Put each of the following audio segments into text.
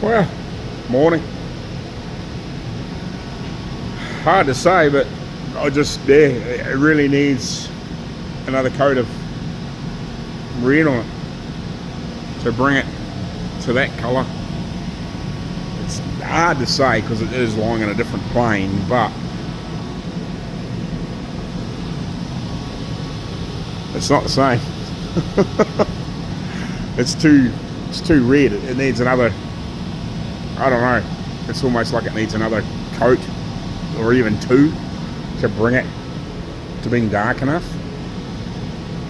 Well, morning. Hard to say, but it really needs another coat of red on it to bring it to that colour. It's hard to say because it is lying in a different plane, but it's not the same. It's too red. It needs another, I don't know, it's almost like it needs another coat or even two to bring it to being dark enough,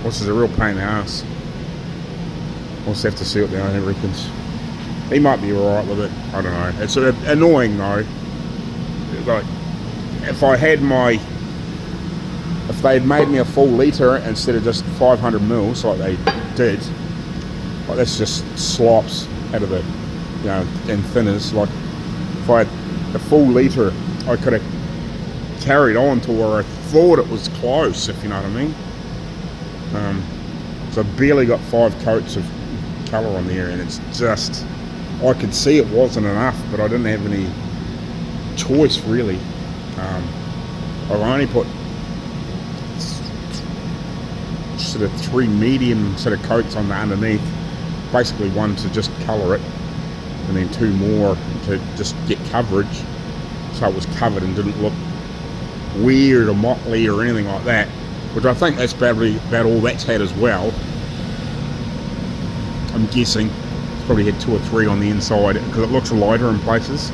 which is a real pain in the ass. We'll just have to see what the owner reckons. He might be alright with it, I don't know. It's annoying though. Like, if they'd made me a full litre instead of just 500ml like they did, like this just slops out of the, you know, and thinners. Like if I had a full litre, I could have carried on to where I thought it was close, if you know what I mean. So I barely got 5 coats of colour on there, and it's just, I could see it wasn't enough, but I didn't have any choice really. I've only put sort of 3 medium sort of coats on the underneath, basically one to just colour it, and then 2 more to just get coverage, so it was covered and didn't look weird or motley or anything like that, which I think that's probably about all that's had as well. I'm guessing it's probably had 2 or 3 on the inside because it looks lighter in places.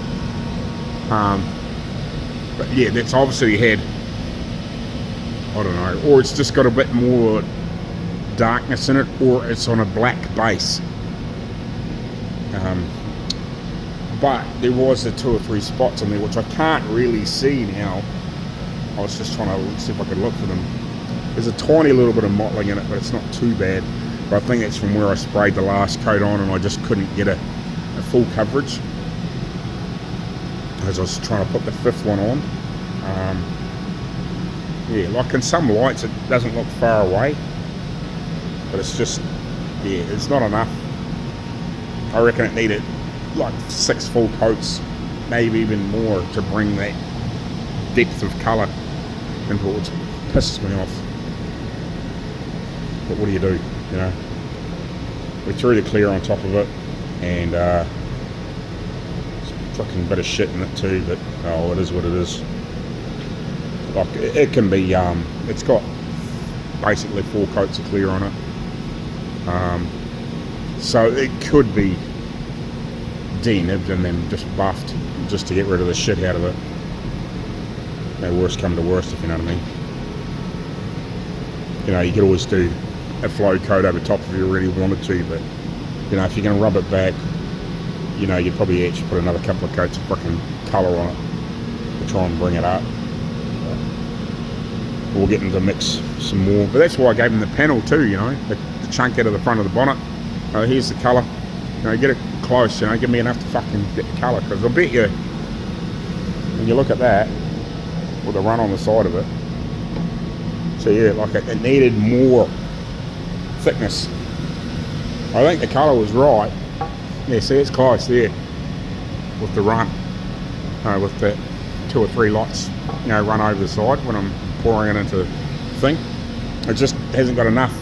But yeah, that's obviously had, I don't know, or it's just got a bit more darkness in it, or it's on a black base. But there was the 2 or 3 spots on there which I can't really see now. I was just trying to see if I could look for them. There's a tiny little bit of mottling in it, but it's not too bad. But I think that's from where I sprayed the last coat on and I just couldn't get a full coverage as I was trying to put the 5th one on. Yeah, like in some lights it doesn't look far away, but it's just, yeah, it's not enough. I reckon it needed like 6 full coats, maybe even more, to bring that depth of colour into it, which pisses me off. But what do, you know? We threw the clear on top of it, and it's a fucking bit of shit in it too, but oh, it is what it is. Like, it can be, it's got basically 4 coats of clear on it. So it could be denibbed and then just buffed just to get rid of the shit out of it. No worst come to worst, if you know what I mean. You know, you could always do a flow coat over top if you really wanted to, but you know, if you're going to rub it back, you know, you'd probably actually put another couple of coats of fucking colour on it to try and bring it up. But we'll get into the mix some more, but that's why I gave him the panel too, you know, the chunk out of the front of the bonnet. Here's the colour, you know, get it close, you know, give me enough to fucking get the colour, because I bet you, when you look at that, with the run on the side of it, so yeah, like it needed more thickness. I think the colour was right. Yeah, see, it's close there with the run, with the 2 or 3 lots, you know, run over the side when I'm pouring it into the thing. It just hasn't got enough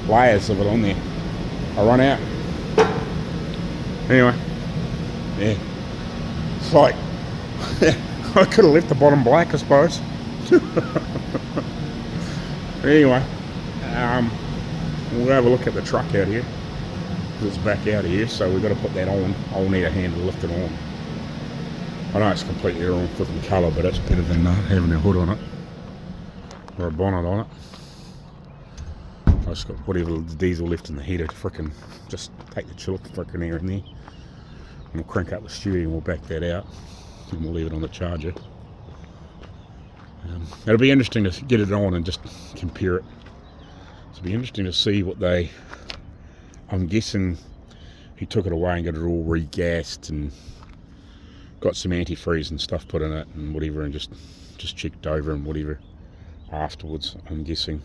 layers of it on there. I run out. Anyway, yeah, it's like I could have left the bottom black, I suppose. Anyway, we'll have a look at the truck out here, because it's back out of here, so we've got to put that on. I'll need a hand to lift it on. I know it's completely the wrong flipping colour, but it's better than having a hood on it or a bonnet on it. I just got whatever the diesel left in the header to frickin' just take the chiller frickin' air in there, and we'll crank up the studio and we'll back that out and we'll leave it on the charger. It'll be interesting to get it on and just compare it. It'll be interesting to see what they, I'm guessing he took it away and got it all regassed and got some antifreeze and stuff put in it and whatever, and just checked over and whatever afterwards, I'm guessing.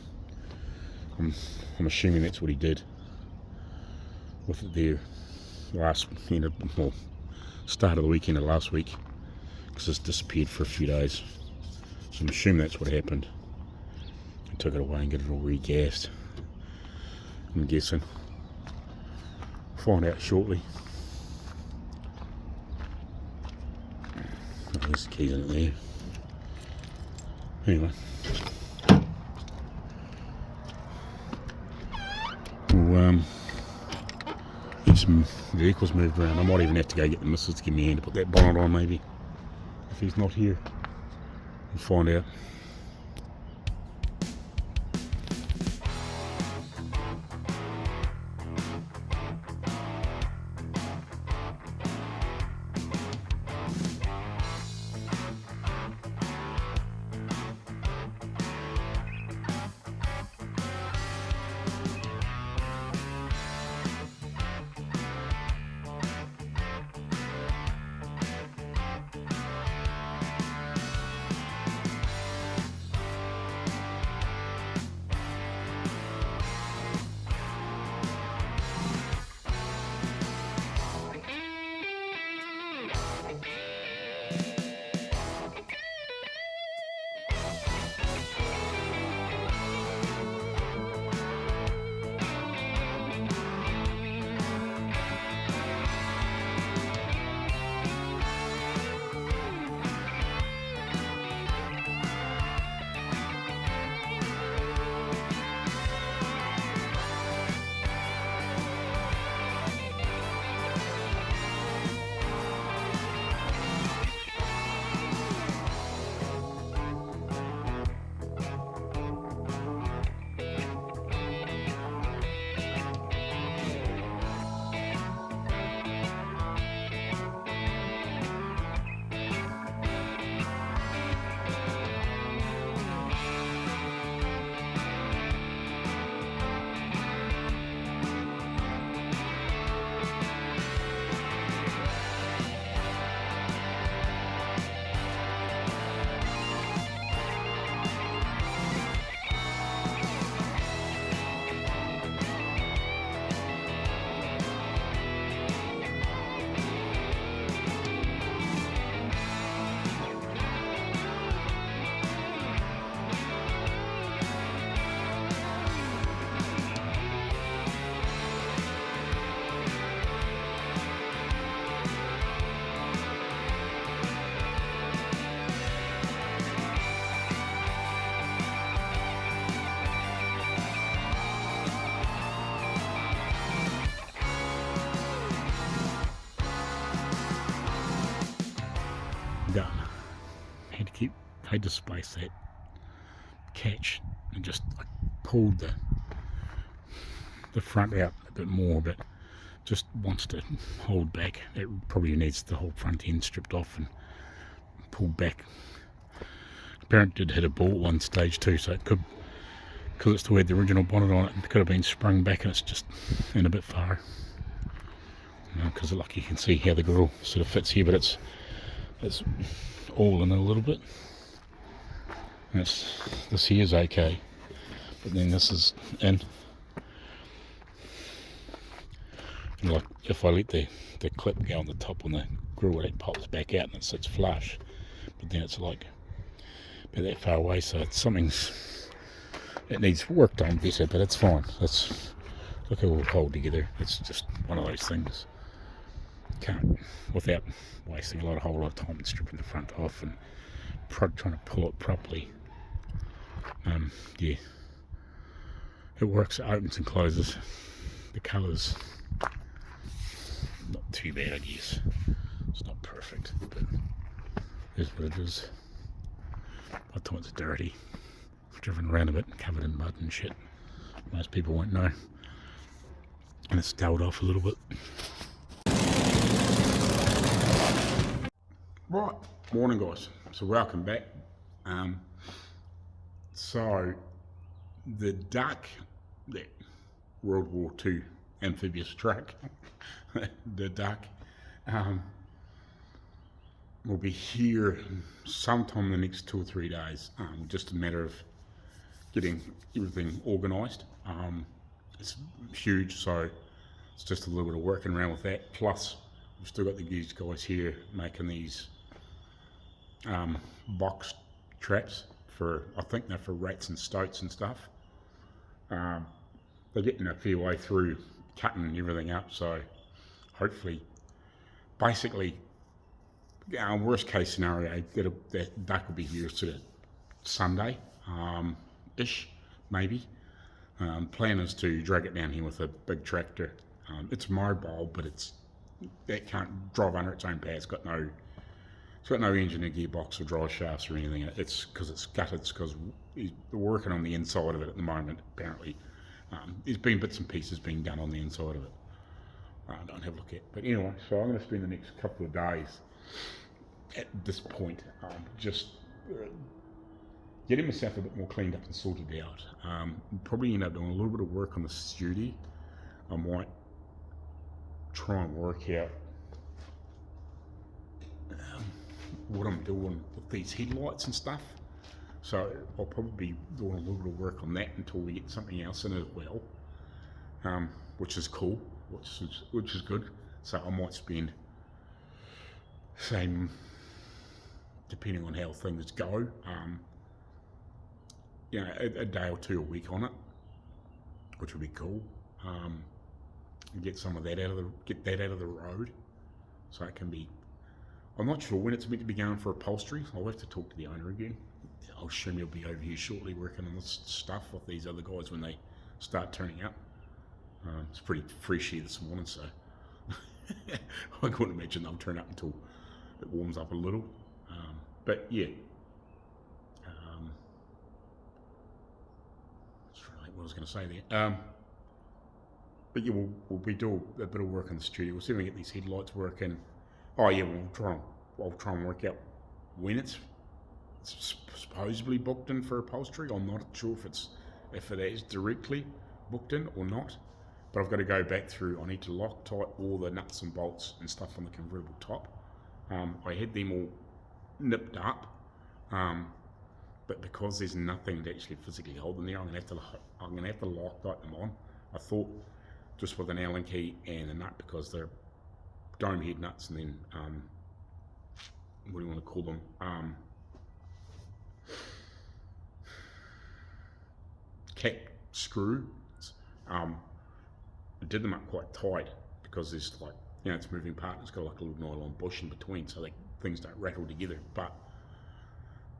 I'm assuming that's what he did with it there. start of the weekend of last week, because it's disappeared for a few days. So I'm assuming that's what happened. I took it away and get it all regassed. I'm guessing. Find out shortly. Oh, there's the keys in it there. Anyway. We'll get some vehicles moved around. I might even have to go get the missus to give me a hand to put that bonnet on, maybe. If he's not here. We'll find out. Done. Had to space that catch and just pulled the front out a bit more, but just wants to hold back. It probably needs the whole front end stripped off and pulled back. Apparently did hit a ball at one stage too, so it could, because it still had the original bonnet on it, it could have been sprung back, and it's just in a bit far. Because like you can see how the grill sort of fits here, but it's all in a little bit. This here is okay, but then this is in. And like if I let the clip go on the top on the grill, it pops back out and it sits flush. But then it's like about that far away, so it's it needs worked on better, but it's fine. Look, it will hold together. It's just one of those things. Can't, without wasting a whole lot of time stripping the front off and trying to pull it properly. Yeah, it works. It opens and closes. The colour's not too bad, I guess. It's not perfect, but it is what it is. By the time it's dirty, I've driven around a bit and covered in mud and shit. Most people won't know. And it's dulled off a little bit. Right, morning guys. So welcome back. So the Duck, that World War II amphibious truck, the Duck, will be here sometime in the next 2 or 3 days. Just a matter of getting everything organised. It's huge, so it's just a little bit of working around with that. Plus, we've still got these guys here making these box traps for, I think they're for rats and stoats and stuff. They're getting a fair way through cutting everything up, so hopefully, basically, worst case scenario, that duck will be here sort of Sunday ish, maybe. Plan is to drag it down here with a big tractor. It's mobile, but it can't drive under its own power. It's got no engine or gearbox or drive shafts or anything. It's because it's gutted. It's because they're working on the inside of it at the moment. Apparently, there's been bits and pieces being done on the inside of it. Don't have a look at. But anyway, so I'm going to spend the next couple of days at this point just getting myself a bit more cleaned up and sorted out. Probably end up doing a little bit of work on the studio. I might try and work out what I'm doing with these headlights and stuff. So I'll probably be doing a little bit of work on that until we get something else in as well, which is cool, which is good. So I might spend, same, depending on how things go, you know, a day or two a week on it, which would be cool. Get some of that out of the road, so it can be. I'm not sure when it's meant to be going for upholstery. I'll have to talk to the owner again. I'll assume he'll be over here shortly working on this stuff with these other guys when they start turning up. It's pretty fresh here this morning, so I couldn't imagine they'll turn up until it warms up a little. But yeah, that's really what I was going to say there. But yeah, we'll be doing a bit of work in the studio. We'll see if we can get these headlights working. Oh yeah, I'll try and work out when it's supposedly booked in for upholstery. I'm not sure if it is directly booked in or not. But I've got to go back through. I need to Loctite all the nuts and bolts and stuff on the convertible top. I had them all nipped up, but because there's nothing to actually physically hold them there, I'm gonna have to Loctite them on. I thought just with an Allen key and a nut, because they're dome head nuts, and then what do you want to call them? Cap screw. I did them up quite tight because there's like, you know, it's a moving part. It's got like a little nylon bush in between, so things don't rattle together. But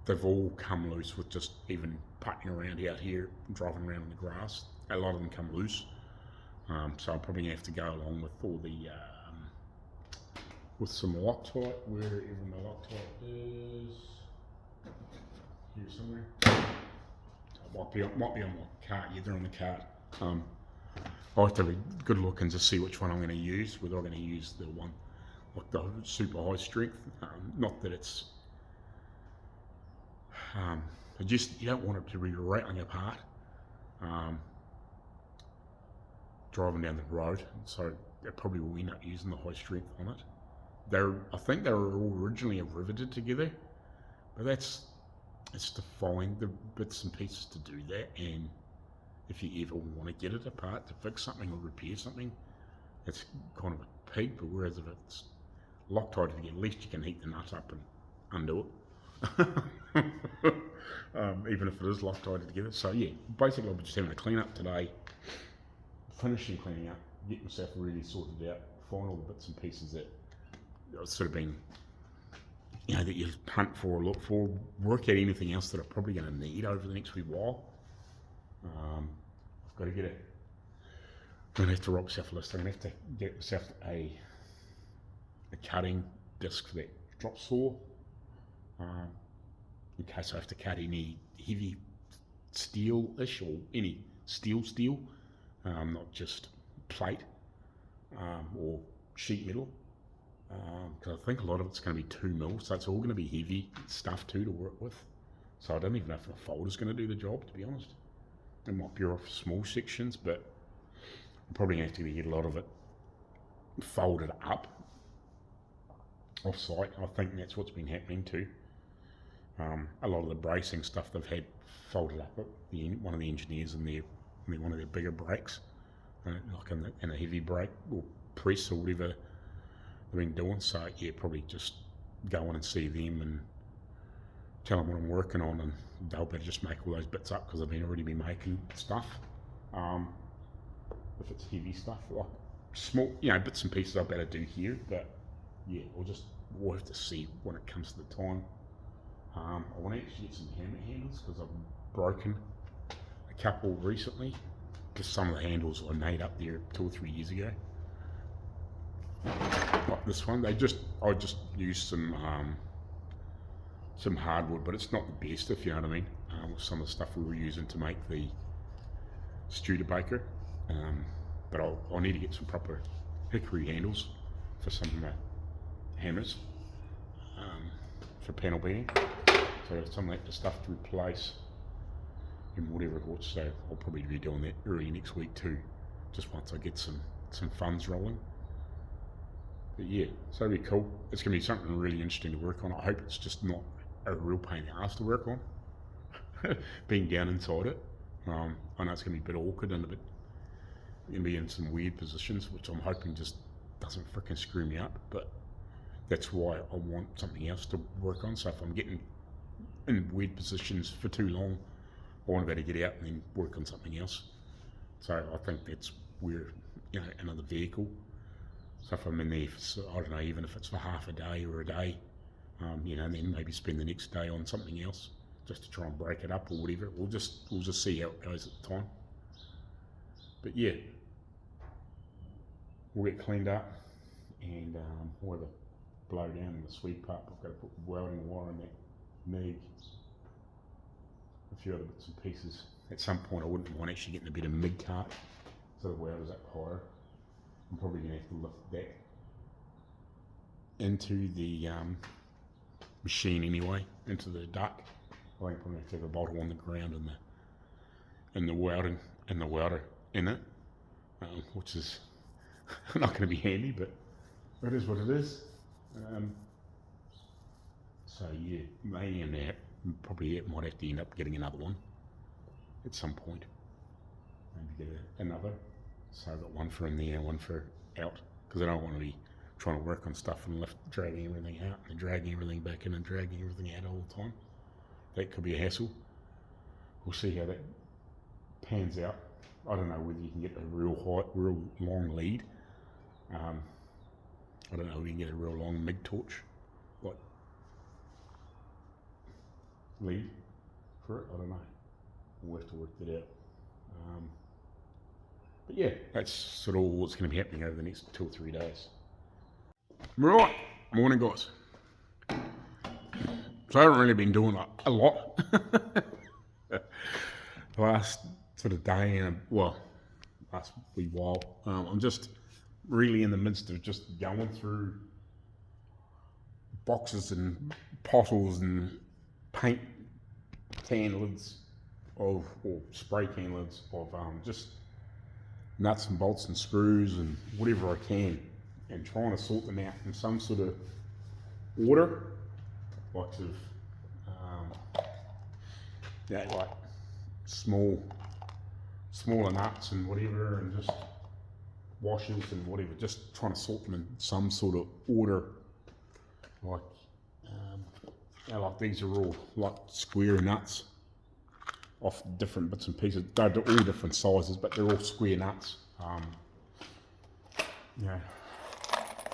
they've all come loose with just even putting around out here, driving around in the grass. A lot of them come loose. So I'm probably gonna have to go along with all the with some Loctite, wherever my Loctite is. Here somewhere. So it might be on my cart. Yeah, they're on the cart. I'll have to have a good look and just see which one I'm going to use. Whether I'm going to use the one like the super high strength. Not that it's. You don't want it to be rattling apart. Driving down the road, so they probably will end up using the high strength on it. I think they were all originally riveted together, but it's to find the bits and pieces to do that. And if you ever want to get it apart to fix something or repair something, it's kind of a pig. But whereas if it's Loctite, at least you can heat the nut up and undo it. Even if it is Loctite together. So yeah, basically I'll be just having a clean up today. Finishing cleaning up, get myself really sorted out, find all the bits and pieces that I've sort of been, you know, that you hunt for or look for, work out anything else that I'm probably going to need over the next wee while. I've got to get it. I'm going to have to rock myself a list. I'm going to have to get myself a cutting disc for that drop saw, in case I have to cut any heavy steel-ish or any steel. Not just plate or sheet metal, because I think a lot of it's going to be 2 mil, so it's all going to be heavy stuff too to work with. So I don't even know if a folder's going to do the job, to be honest. It might be off small sections, but I'm probably going to have to get a lot of it folded up off-site. I think that's what's been happening too. A lot of the bracing stuff they've had folded up at one of the engineers in one of their bigger brakes. like in a heavy brake or press or whatever they've been doing. So yeah, probably just go in and see them and tell them what I'm working on, and they'll better just make all those bits up because I've already been making stuff. If it's heavy stuff, like small, bits and pieces I better do here, but yeah, we'll have to see when it comes to the time. I want to actually get some hammer handles because I've broken a couple recently. Just some of the handles I made up there 2 or 3 years ago. Like this one, I just used some hardwood, but it's not the best, if you know what I mean. With some of the stuff we were using to make the Studebaker, but I'll need to get some proper hickory handles for some of my hammers for panel beating. So I've some of that stuff to replace in whatever it was. So I'll probably be doing that early next week too, just once I get some funds rolling. But yeah, so it'll be cool. It's gonna be something really interesting to work on. I hope it's just not a real pain in the ass to work on. Being down inside it, I know it's gonna be a bit awkward and gonna be in some weird positions, which I'm hoping just doesn't freaking screw me up. But that's why I want something else to work on. So if I'm getting in weird positions for too long, I want to be able to get out and then work on something else. So I think that's where, another vehicle. So if I'm in there, I don't know, even if it's for half a day or a day, and then maybe spend the next day on something else, just to try and break it up or whatever. We'll just see how it goes at the time. But yeah, we'll get cleaned up and we'll have a blow down in the sweep up. I've got to put welding wire in that MIG, a few other bits and pieces. At some point I wouldn't mind actually getting a bit of MIG cart so the welder's up higher. I'm probably going to have to lift that into the machine anyway, into the duct. I think I'm going to have to have a bottle on the ground and the welding and the welder in it, which is not going to be handy, but it is what it is. So yeah, probably might have to end up getting another one at some point. Maybe get another. So I've got one for in there, one for out, because I don't want to be trying to work on stuff and dragging everything out and dragging everything back in and dragging everything out all the time. That could be a hassle. We'll see how that pans out. I don't know whether you can get a real long lead. I don't know if you can get a real long MIG torch, like lead for it. I don't know. We'll have to work that out. But yeah, that's sort of all what's going to be happening over the next 2 or 3 days. Right, morning guys. So I haven't really been doing a lot the last sort of day and last wee while. I'm just really in the midst of just going through boxes and bottles and paint can lids or spray can lids of just nuts and bolts and screws and whatever I can, and trying to sort them out in some sort of order, lots of like smaller nuts and whatever, and just washers and whatever, just trying to sort them in some sort of order. Like like these are all like square nuts off different bits and pieces. They're all different sizes, but they're all square nuts.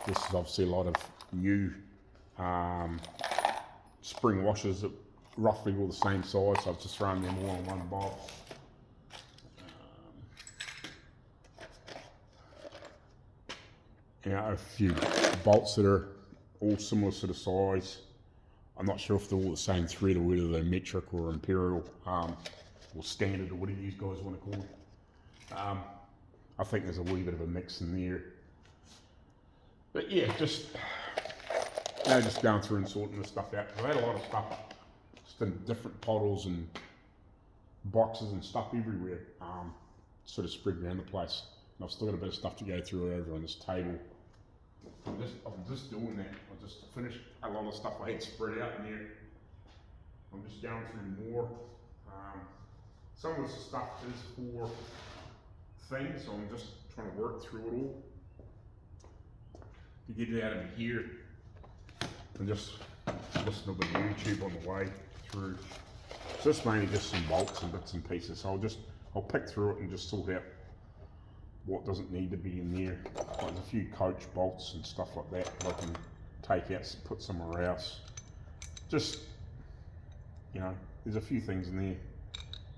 This is obviously a lot of new spring washers that roughly all the same size, so I've just thrown them all in one box. A few bolts that are all similar sort of size. I'm not sure if they're all the same thread or whether they're metric or imperial or standard or whatever you guys want to call it. I think there's a wee bit of a mix in there. But yeah, just going through and sorting this stuff out. I've had a lot of stuff just in different bottles and boxes and stuff everywhere, sort of spread around the place. And I've still got a bit of stuff to go through over on this table. I'm just doing that. I just finished a lot of stuff I had spread out in there. I'm just going through more. Some of this stuff is for thing, so I'm just trying to work through it all to get it out of here, and just listen to a bit of YouTube on the way through. So this mainly just some bolts and bits and pieces. So I'll pick through it and just sort out what doesn't need to be in there. Like there's a few coach bolts and stuff like that I can take out, put somewhere else. Just, you know, there's a few things in there.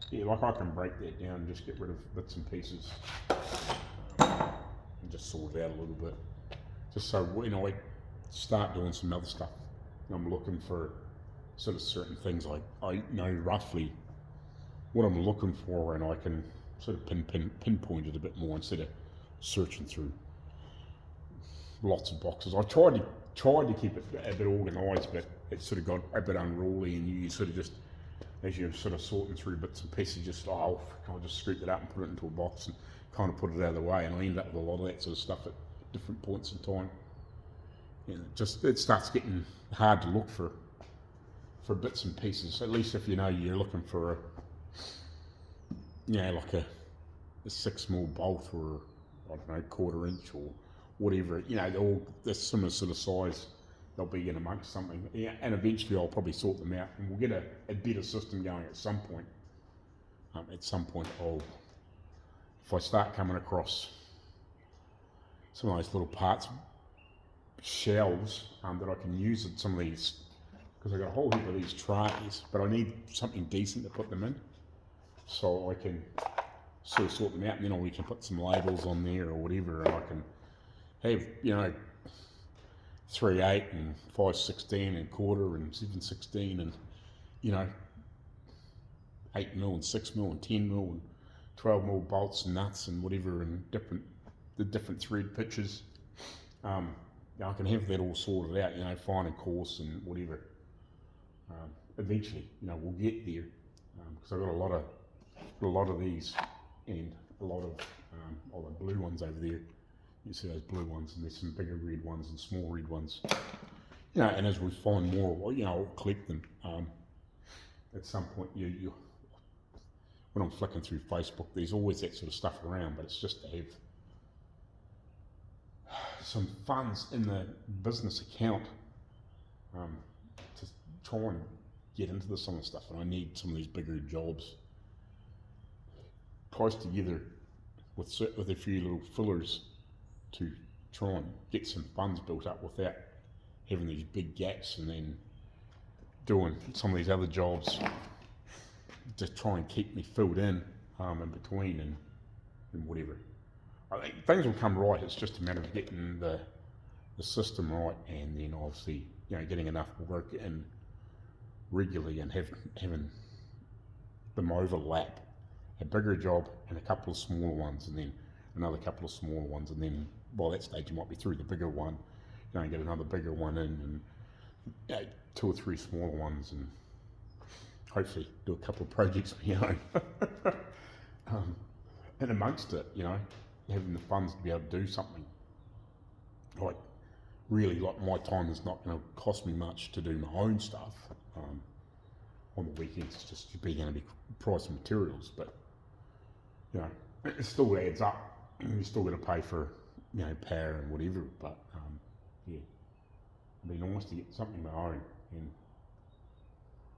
Yeah, like I can break that down and just get rid of bits and pieces and just sort it out a little bit. Just so when I start doing some other stuff, I'm looking for sort of certain things, like I know roughly what I'm looking for, and I can sort of pinpoint it a bit more instead of searching through lots of boxes. I tried to keep it a bit organised, but it sort of got a bit unruly, and you sort of just, as you're sort of sorting through bits and pieces, just I'll just scoop it up and put it into a box and kind of put it out of the way, and I end up with a lot of that sort of stuff at different points in time. And it starts getting hard to look for bits and pieces. At least if you know you're looking for like a 6mm bolt, or I don't know, 1/4 inch or whatever. They're all the similar sort of size. They'll be in amongst something, and eventually I'll probably sort them out, and we'll get a better system going at some point. If I start coming across some of those little parts, shelves that I can use at some of these, because I've got a whole heap of these trays, but I need something decent to put them in, so I can sort of sort them out, and then we can put some labels on there or whatever, and I can have 3/8 and 5/16 and 1/4 and 7/16 and 8mm and 6mm and 10mm and 12mm bolts and nuts and whatever, and the different thread pitches. I can have that all sorted out, fine and coarse and whatever. Eventually, we'll get there, because I've got a lot of these, and a lot of all the blue ones over there. You see those blue ones, and there's some bigger red ones and small red ones. And as we find more, I'll collect them. At some point, when I'm flicking through Facebook, there's always that sort of stuff around, but it's just to have some funds in the business account to try and get into this sort of stuff. And I need some of these bigger jobs close together with a few little fillers to try and get some funds built up without having these big gaps, and then doing some of these other jobs to try and keep me filled in between and whatever. I think things will come right. It's just a matter of getting the system right, and then obviously getting enough work in regularly, and having them overlap, a bigger job and a couple of smaller ones, and then another couple of smaller ones, and then by that stage you might be through the bigger one, and get another bigger one in, and 2 or 3 smaller ones, and hopefully do a couple of projects of my own. And amongst it, having the funds to be able to do something. Like my time is not going to cost me much to do my own stuff. On the weekends, it's just going to be price of materials, but it still adds up. You're still going to pay for power and whatever, but it'd be nice to get something of my own, and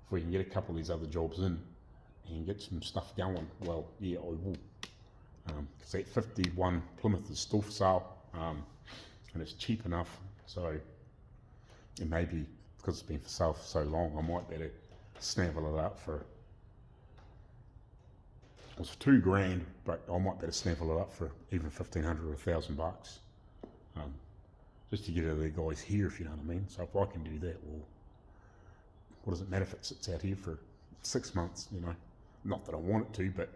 if we can get a couple of these other jobs in and get some stuff going, well, I will. Because that 51 Plymouth is still for sale, and it's cheap enough, so it may be, because it's been for sale for so long, I might better snaffle it up for, it was for $2,000, but I might better snaffle it up for even $1,500 or $1,000, just to get it to the guys here, if you know what I mean. So if I can do that, well, what does it matter if it sits out here for 6 months, not that I want it to, but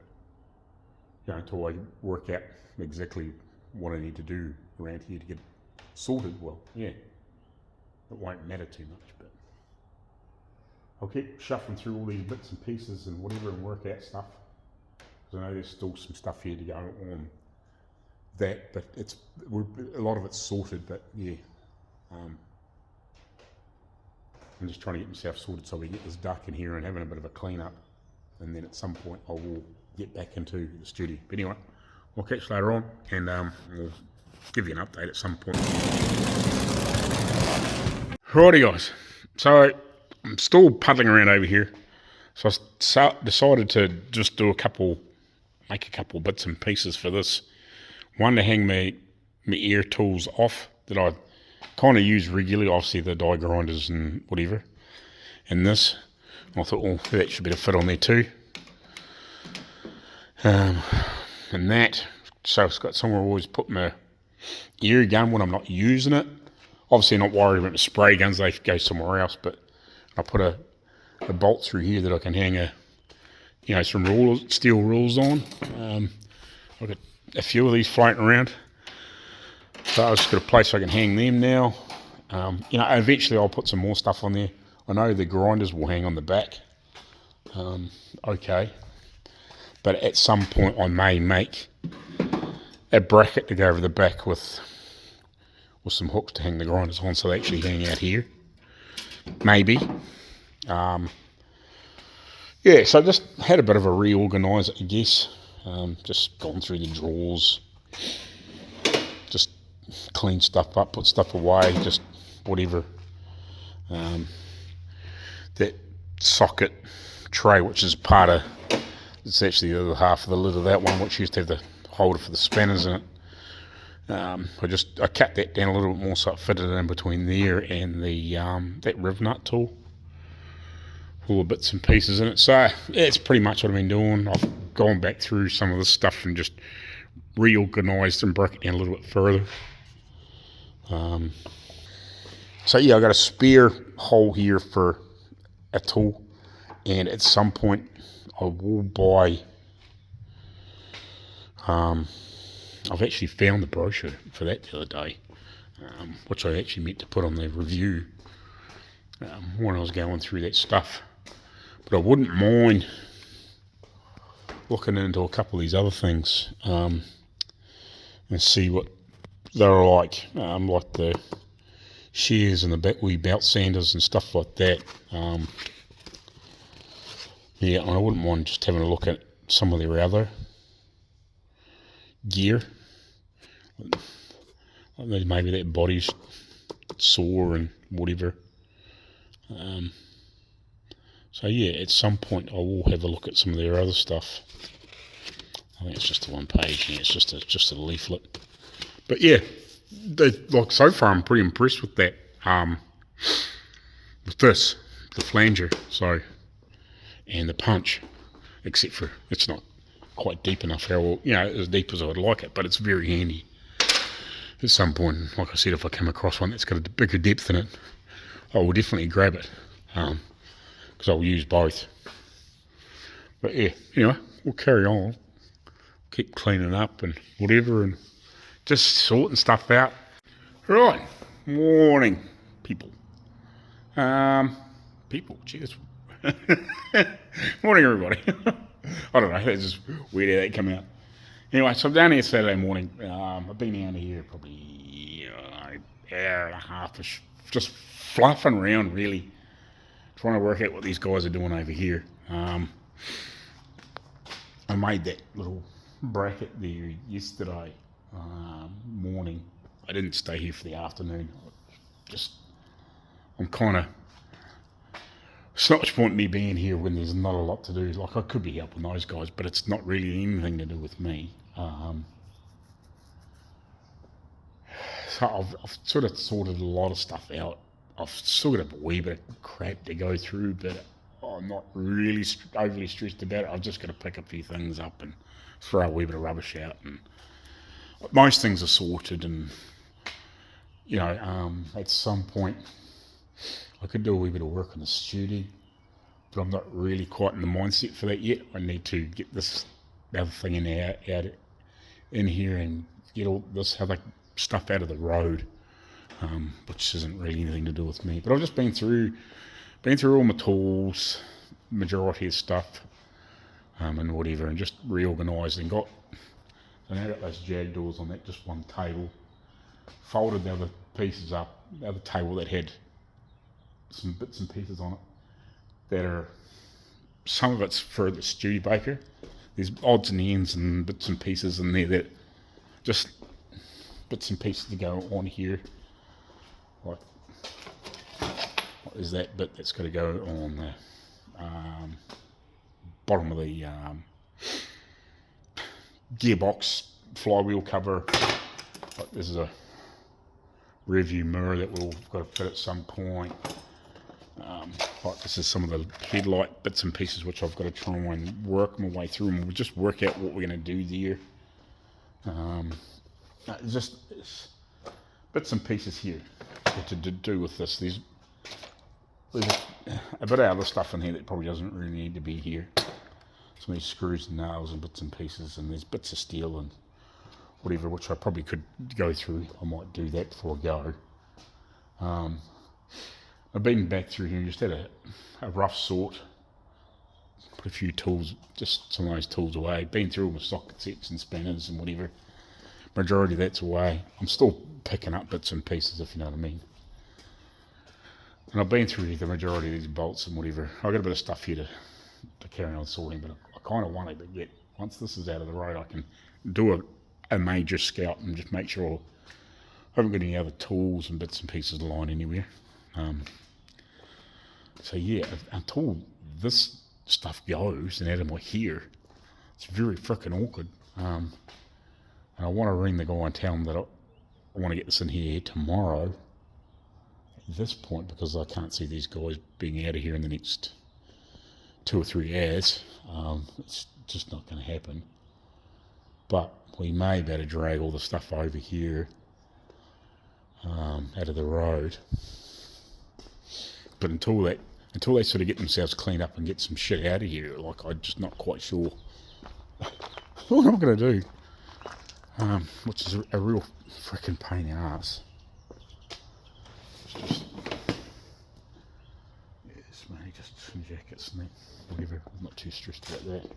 until I work out exactly what I need to do around here to get sorted, well, it won't matter too much, but I'll keep shuffling through all these bits and pieces and whatever, and work out stuff, because I know there's still some stuff here to go on that, but a lot of it's sorted, but I'm just trying to get myself sorted so we get this duck in here and having a bit of a clean up, and then at some point I will get back into the studio. But anyway, I'll catch you later on, and we'll give you an update at some point. Righty guys, so I'm still puddling around over here. So I decided to just make a couple bits and pieces for this. One to hang my air tools off that I kind of use regularly, obviously the die grinders and whatever. And this, I thought, well, that should be able to fit on there too. And that, so it's got somewhere I always put my air gun when I'm not using it. Obviously not worried about the spray guns, they go somewhere else, but I put a bolt through here that I can hang some steel rules on. I've got a few of these floating around, so I've just got a place I can hang them now. Eventually I'll put some more stuff on there. I know the grinders will hang on the back, okay, but at some point I may make a bracket to go over the back with some hooks to hang the grinders on, so they actually hang out here, maybe. Yeah, so I just had a bit of a reorganise, I guess. Just gone through the drawers, just clean stuff up, put stuff away, just whatever. That socket tray, which is it's actually the other half of the lid of that one, which used to have the holder for the spanners in it. I cut that down a little bit more so it fitted in between there and the that riv nut tool. All the bits and pieces in it. So that's pretty much what I've been doing. I've gone back through some of this stuff and just reorganised and broke it down a little bit further. So yeah, I got a spare hole here for a tool, and at some point I will buy. I've actually found the brochure for that the other day, which I actually meant to put on the review when I was going through that stuff. But I wouldn't mind looking into a couple of these other things and see what they're like the shears and the wee belt sanders and stuff like that. Yeah, I wouldn't mind just having a look at some of their other gear. Maybe that body's sore and whatever. So yeah, at some point I will have a look at some of their other stuff. I think it's just a one page. Yeah, it's just a leaflet. But yeah, so far I'm pretty impressed with that. With this, the flanger, and the punch, except for it's not quite deep enough. As deep as I would like it, but it's very handy. At some point, like I said, if I come across one that's got a bigger depth in it, I will definitely grab it. Because I'll use both. But yeah, anyway, we'll carry on. Keep cleaning up and whatever and just sorting stuff out. Right, morning, people. Cheers. Morning, everybody. I don't know, it's just weird how that came out. Anyway, so I'm down here Saturday morning. I've been down here probably an hour and a half, just fluffing around really. Trying to work out what these guys are doing over here. I made that little bracket there yesterday morning. I didn't stay here for the afternoon. I'm kind of, it's not much point in me being here when there's not a lot to do. Like I could be helping those guys, but it's not really anything to do with me. So I've sort of sorted a lot of stuff out. I've still got a wee bit of crap to go through, but I'm not really overly stressed about it. I've just got to pick a few things up and throw a wee bit of rubbish out. And most things are sorted, and at some point I could do a wee bit of work on the studio, but I'm not really quite in the mindset for that yet. I need to get this other thing in here and get all this other stuff out of the road. Which isn't really anything to do with me. But I've just been through all my tools, majority of stuff, and whatever, and just reorganised and I now got those jag doors on that just one table. Folded the other pieces up, the other table that had some bits and pieces on it that are, some of it's for the Studebaker, there's odds and ends and bits and pieces in there that just bits and pieces to go on here. Like, what is that bit that's got to go on the bottom of the gearbox flywheel cover. Like, this is a rear view mirror that we've got to fit at some point. Like, this is some of the headlight bits and pieces which I've got to try and work my way through, and we'll just work out what we're going to do there. It's bits and pieces here to do with this. There's a bit of other stuff in here that probably doesn't really need to be here. Some of these screws and nails and bits and pieces, and there's bits of steel and whatever, which I probably could go through. I might do that before I go. I've been back through here and just had a rough sort. Put a few tools, just some of those tools away. Been through all my socket sets and spanners and whatever. Majority of that's away. I'm still picking up bits and pieces, if you know what I mean. And I've been through the majority of these bolts and whatever. I've got a bit of stuff here to carry on sorting, but I kind of wanted to get, once this is out of the road, I can do a major scout and just make sure I haven't got any other tools and bits and pieces lying anywhere. So yeah, until this stuff goes and out of my hair, it's very freaking awkward. And I want to ring the guy and tell him that I want to get this in here tomorrow at this point, because I can't see these guys being out of here in the next 2 or 3 hours. It's just not going to happen. But we may be able to drag all the stuff over here out of the road. But until they sort of get themselves cleaned up and get some shit out of here, like, I'm just not quite sure what I'm going to do. Which is a real freaking pain in the ass. Yes, mate, just some jackets and that, whatever. I'm not too stressed about that.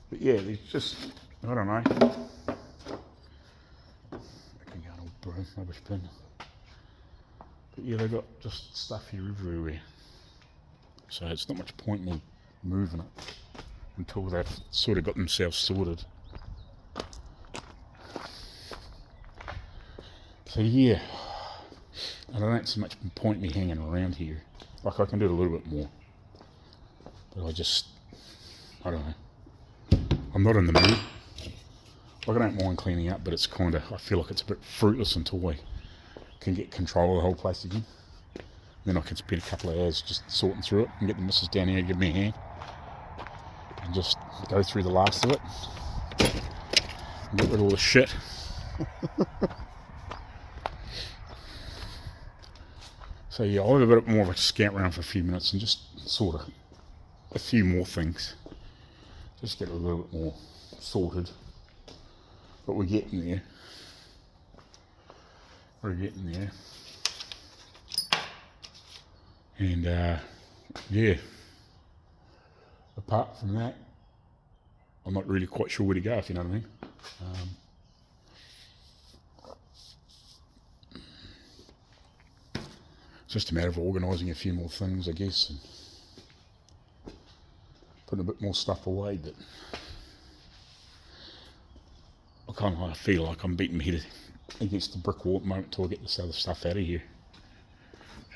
But yeah, there's just, I don't know. I can go an old broom, rubbish bin. But yeah, they've got just stuff here everywhere. So it's not much point in me moving it until they've sort of got themselves sorted. So yeah, I don't see much point me hanging around here. Like, I can do it a little bit more, but I don't know. I'm not in the mood. Like, I don't mind cleaning up, but it's kind of, I feel like it's a bit fruitless until I can get control of the whole place again. Then I can spend a couple of hours just sorting through it and get the missus down here and give me a hand and just go through the last of it and get rid of all the shit. So yeah, I'll have a bit more of a scout around for a few minutes and just sort of a few more things. Just get a little bit more sorted. But we're getting there. We're getting there. And yeah, apart from that, I'm not really quite sure where to go, if you know what I mean. It's just a matter of organising a few more things, I guess, and putting a bit more stuff away. But I kind of feel like I'm beating my head against the brick wall at the moment until I get this other stuff out of here,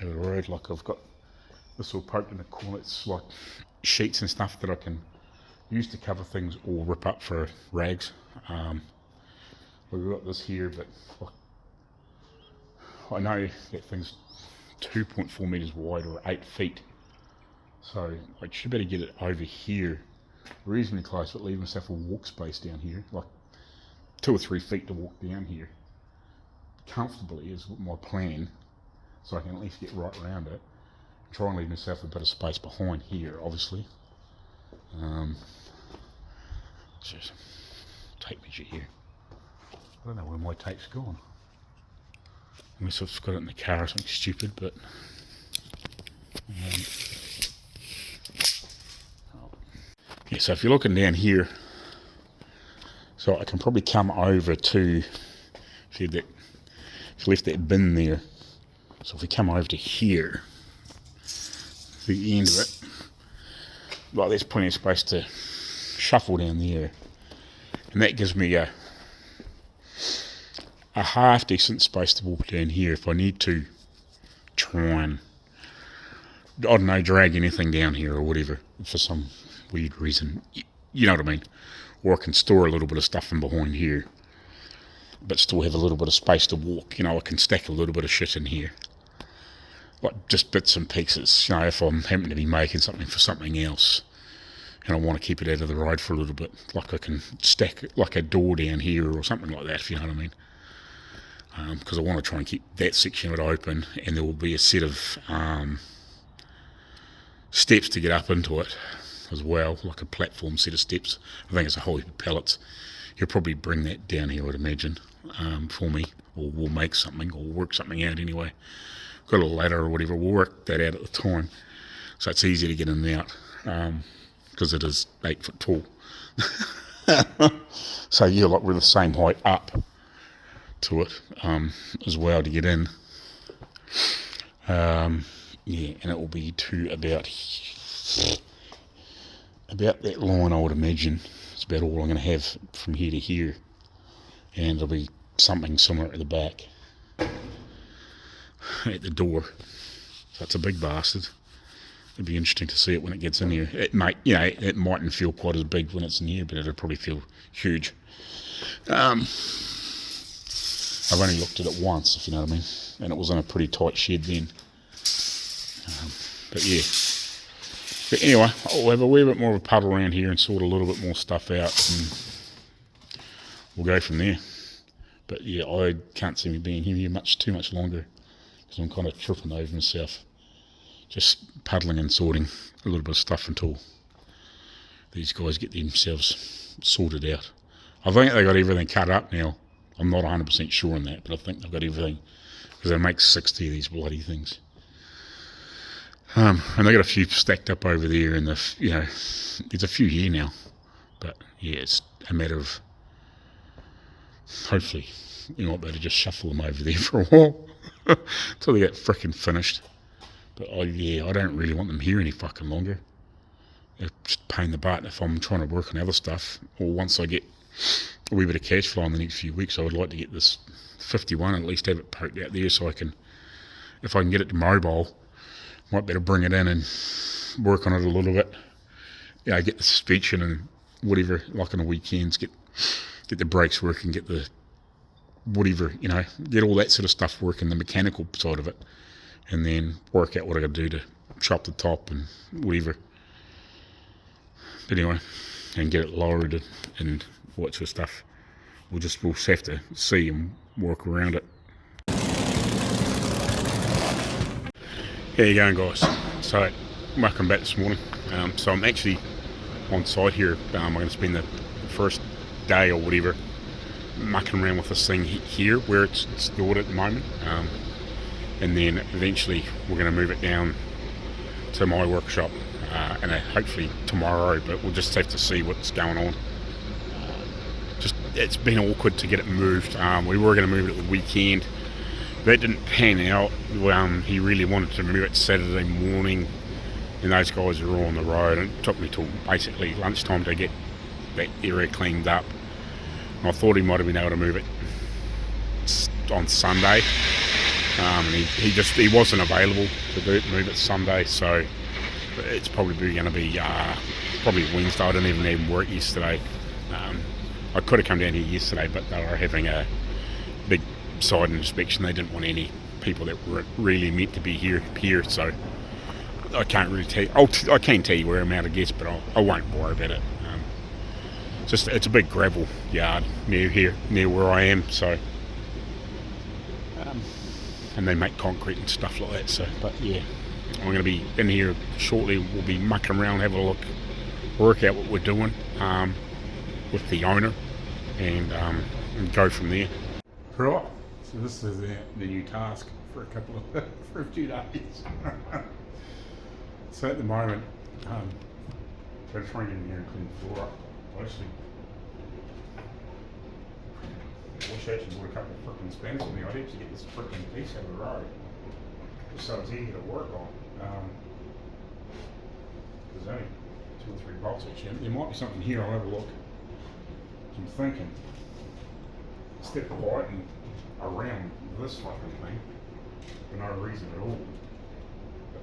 out of the road. Like, I've got this all poked in the corner. It's like sheets and stuff that I can use to cover things or rip up for rags. We've got this here, but I know that thing's 2.4 metres wide or 8 feet, so I should better get it over here reasonably close, but leave myself a walk space down here, like 2 or 3 feet to walk down here comfortably is my plan, so I can at least get right around it. Try and leave myself a bit of space behind here, obviously. Just tape measure here. I don't know where my tape's gone. Unless I've got it in the car or something stupid, but yeah, so if you're looking down here, so I can probably come over to, see that, if you left that bin there, so if we come over to here, the end of it, well, there's plenty of space to shuffle down there, and that gives me a half decent space to walk down here if I need to try and, I don't know, drag anything down here or whatever for some weird reason. You know what I mean? Or I can store a little bit of stuff in behind here, but still have a little bit of space to walk. You know, I can stack a little bit of shit in here, like just bits and pieces. You know, if I'm happen to be making something for something else, and I want to keep it out of the road for a little bit, like I can stack like a door down here or something like that, if you know what I mean. Because I want to try and keep that section of it open, and there will be a set of steps to get up into it as well, like a platform set of steps. I think it's a whole heap of pallets. He'll probably bring that down here, I'd imagine, for me, or we'll make something, or work something out anyway. Got a ladder or whatever, we'll work that out at the time, so it's easy to get in and out, because it is 8 foot tall. So yeah, like we're the same height up to it as well to get in. Yeah, and it will be to about that line, I would imagine. It's about all I'm going to have from here to here, and it'll be something similar at the back at the door. So it's a big bastard. It'd be interesting to see it when it gets in here. It might, you know, it mightn't feel quite as big when it's in here, but it'll probably feel huge. I've only looked at it once, if you know what I mean, and it was in a pretty tight shed then. But yeah. But anyway, I'll have a wee bit more of a puddle around here and sort a little bit more stuff out, and we'll go from there. But yeah, I can't see me being here too much longer, because I'm kind of tripping over myself, just puddling and sorting a little bit of stuff until these guys get themselves sorted out. I think they got everything cut up now. I'm not 100% sure on that, but I think they've got everything, because they make 60 of these bloody things. And they got a few stacked up over there, and you know, there's a few here now. But yeah, it's a matter of hopefully you might be able to just shuffle them over there for a while until they get frickin' finished. But yeah, I don't really want them here any fucking longer. It's just a pain in the butt if I'm trying to work on other stuff, or once I get a wee bit of cash flow in the next few weeks, I would like to get this 51, at least have it poked out there, so I can, if I can get it to mobile, might better bring it in and work on it a little bit. You know, get the suspension and whatever, like on the weekends, get the brakes working, get the whatever, you know, get all that sort of stuff working, the mechanical side of it, and then work out what I got to do to chop the top and whatever. But anyway, and get it lowered and all that sort of stuff. We'll just have to see and work around it. How you going, guys? So, welcome back this morning. So I'm actually on site here. I'm going to spend the first day or whatever mucking around with this thing here where it's stored at the moment, and then eventually we're going to move it down to my workshop, and hopefully tomorrow, but we'll just have to see what's going on. Just it's been awkward to get it moved. We were going to move it at the weekend. That didn't pan out. He really wanted to move it Saturday morning, and those guys are all on the road, and it took me till basically lunchtime to get that area cleaned up. And I thought he might have been able to move it on Sunday, and he wasn't available to move it Sunday, so it's probably going to be probably Wednesday. I didn't even work yesterday. I could have come down here yesterday, but they were having a big side inspection. They didn't want any people that were really meant to be here, so I can't really tell you. I can tell you where I'm at, I guess, but I won't worry about it. It's a big gravel yard near where I am, so and they make concrete and stuff like that. So, but yeah, I'm going to be in here shortly. We'll be mucking around, have a look, work out what we're doing with the owner, and go from there. Right. So this is the new task for a few days. So at the moment, we're trying to get in here and clean the floor up. I wish I actually bought a couple of frickin' spanners with me. I'd actually get this frickin' piece out of the road, just so it's easy to work on. There's only 2 or 3 bolts actually. There might be something here, I'll have a look. I'm thinking, instead of biting around this fucking thing for no reason at all,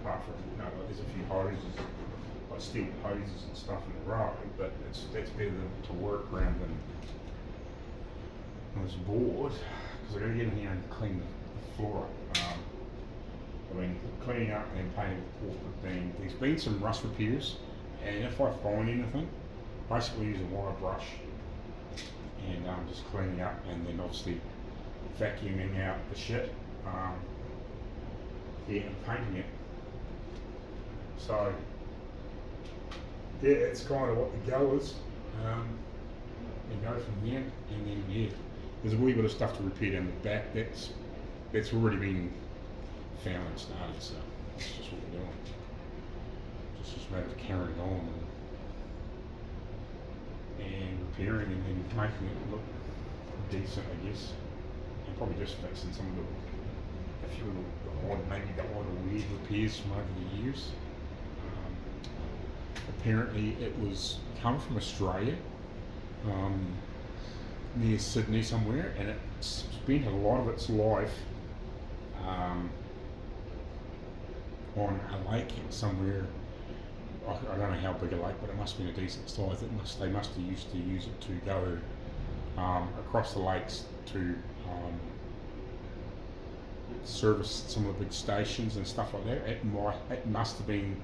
apart from, you know, like there's a few hoses, like steel hoses and stuff in the road, but that's better to work around than this board, because I got to get in here and clean the floor up. I mean, cleaning up and painting the corporate thing. There's been some rust repairs, and if I find anything, basically use a wire brush and just cleaning up, and then obviously vacuuming out the shit, yeah, and painting it. So yeah, it's kind of what the go is, and go from there, and then yeah, there's a wee bit of stuff to repair down the back. That's already been found and started, so that's just what we're doing. Just a matter of carrying on and repairing and then making it look decent, I guess, and probably just fixing some of a few of the odd, maybe the odd weird repairs from over the years. Apparently it was come from Australia, near Sydney somewhere, and it spent a lot of its life on a lake somewhere. I don't know how big a lake, but it must have been a decent size. They must have used to use it to go across the lakes to service some of the big stations and stuff like that. It must have been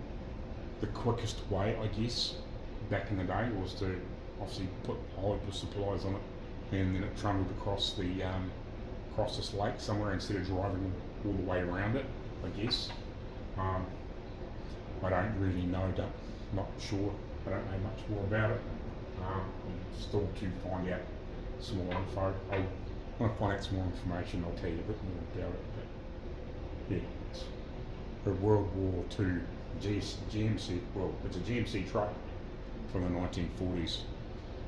the quickest way, I guess, back in the day, was to obviously put hydro supplies on it, and then it trundled across this lake somewhere instead of driving all the way around it, I guess. I don't really know, not sure, I don't know much more about it. I'm still to find out some more info. When I find out some more information, I'll tell you a bit more about it. But yeah, it's a World War II GMC, well, it's a GMC truck from the 1940s,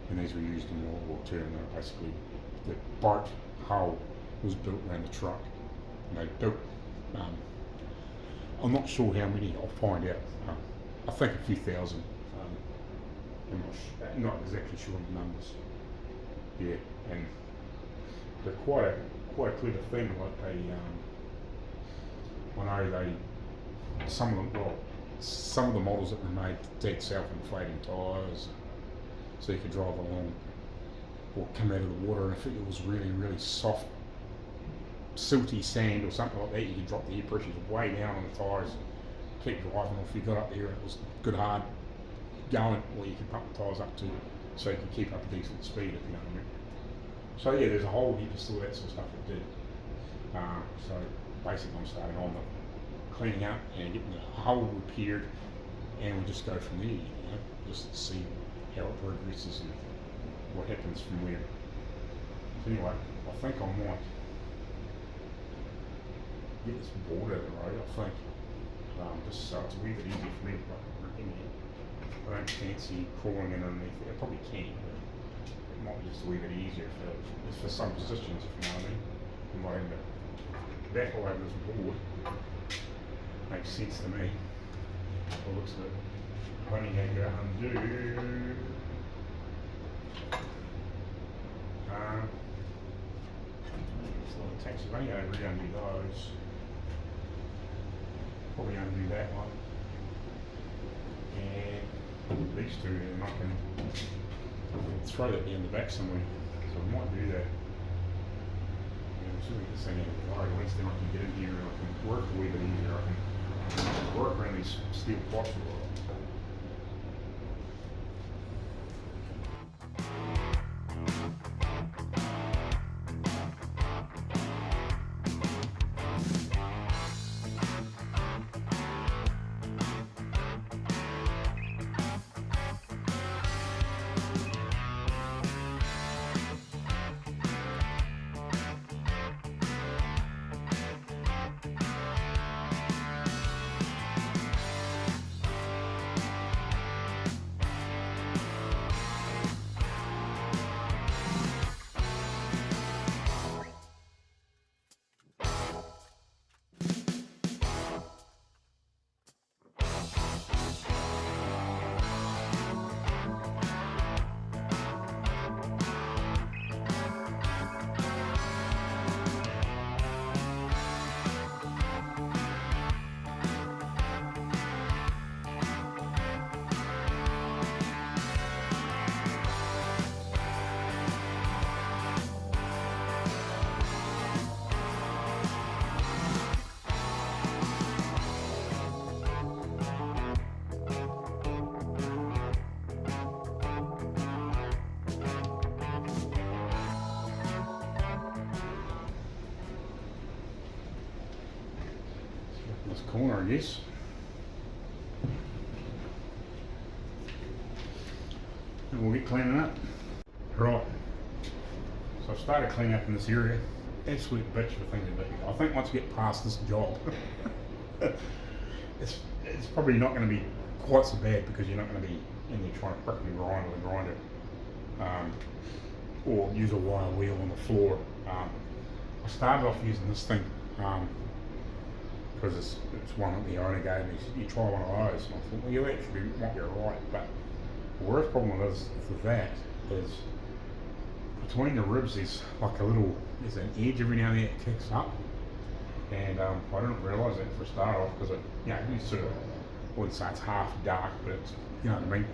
and these were used in World War II, and they're basically, the boat hull was built around the truck, and they built, I'm not sure how many, I'll find out. I think a few thousand. I'm not exactly sure the numbers. Yeah, and they're quite a clever thing. Like I know some of the models that were made did self-inflating tyres, so you could drive along or come out of the water, and if it was really, really soft, silty sand or something like that, you could drop the air pressures way down on the tyres, keep driving. If you got up there and it was good hard going, or you could pump the tyres up to, so you could keep up a decent speed, if you know what I mean. So yeah, there's a whole heap of still that sort of stuff it did. So basically I'm starting on the cleaning up and getting the hull repaired, and we'll just go from there, you know, just to see how it progresses and what happens from where. So anyway, I think I might get this board out of the road, I think, just so it's a wee bit easier for me to work in here. I don't fancy crawling in underneath it. I probably can, but it might be just a wee bit easier for some positions, if you know what I mean. I'm not having to back all over this board. Makes sense to me. It looks a bit funny how you go undo. It's a lot of taxes. I'm only going to undo those. Probably undo that one. And these two, and I can throw that down the back somewhere. So I might do that. As soon as this thing out of the way, at least then I can get in here and I can work a wee bit easier. I can work around these steel pipes a lot. this corner, I guess. And we'll get cleaning up. Right. So I've started cleaning up in this area. Absolute bitch of a thing to do. I think once you get past this job, it's probably not going to be quite so bad because you're not going to be in there trying to frickin' grind with a grinder. Or use a wire wheel on the floor. I started off using this thing because it's one that the owner gave me. He said, you try one of those. And I thought, well, you actually might be alright, but the worst problem with that is between the ribs there's like there's an edge every now and then it kicks up, and I didn't realise that for a start off because you sort of, I wouldn't say it's half dark, but it's, you know what I mean,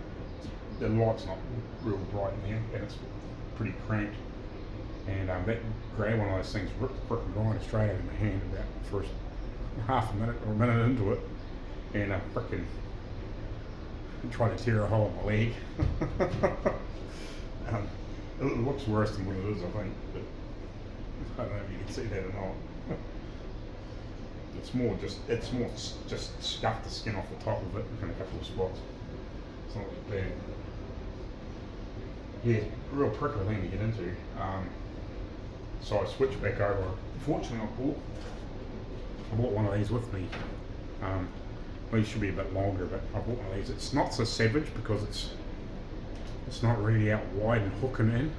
the light's not real bright in there and it's pretty cramped, and that grab one of those things ripped the frickin' grinder straight out of my hand about the first half a minute or a minute into it, and I frickin' tried to tear a hole in my leg. It looks worse than what it is, I think, but I don't know if you can see that or not. It's more just scuffed the skin off the top of it in a couple of spots. It's not that bad. Yeah, real prickly thing to get into. So I switched back over. Fortunately, I bought one of these with me. Well, it should be a bit longer, but I bought one of these. It's not so savage because it's not really out wide and hooking in.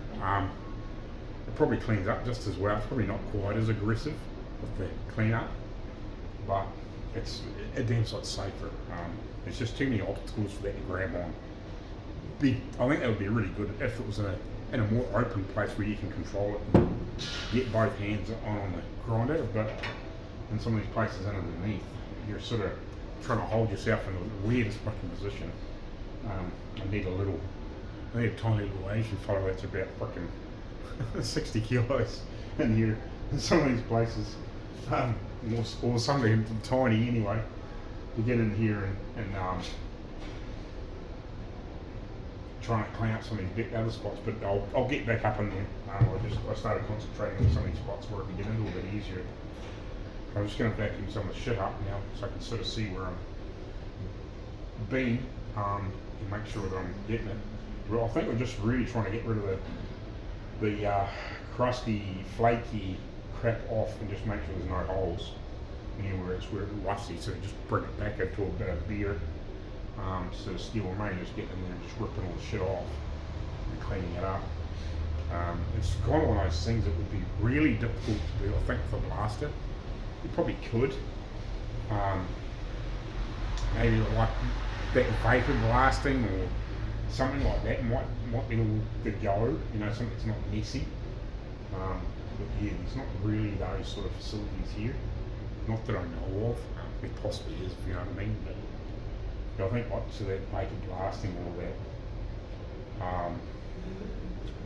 It probably cleans up just as well. It's probably not quite as aggressive with the clean up, but it's a damn sight safer. There's just too many obstacles for that to grab on. I think that would be really good if it was in a more open place where you can control it and get both hands on the grinder, but in some of these places underneath, you're sort of trying to hold yourself in the weirdest fucking position. I need a tiny little Asian fellow that's about fucking 60 kilos in here in some of these places, or something tiny anyway, to get in here and trying to clean up some of these other spots, but I'll get back up in there. I started concentrating on some of these spots where I can get into a bit easier. I'm just going to vacuum some of the shit up now so I can sort of see where I'm being and make sure that I'm getting it. Well, I think we're just really trying to get rid of the crusty, flaky crap off and just make sure there's no holes anywhere it's rusty, so just bring it back into a bit of beer. So steel remain, just getting in there and just ripping all the shit off and cleaning it up. It's kind of one of those things that would be really difficult to do, I think, with a blaster. You probably could. Maybe like that vapor blasting or something like that might be able to go, something that's not messy. But yeah, there's not really those sort of facilities here. Not that I know of. It possibly is, if you know what I mean. But I think like so that vapor blasting, all that,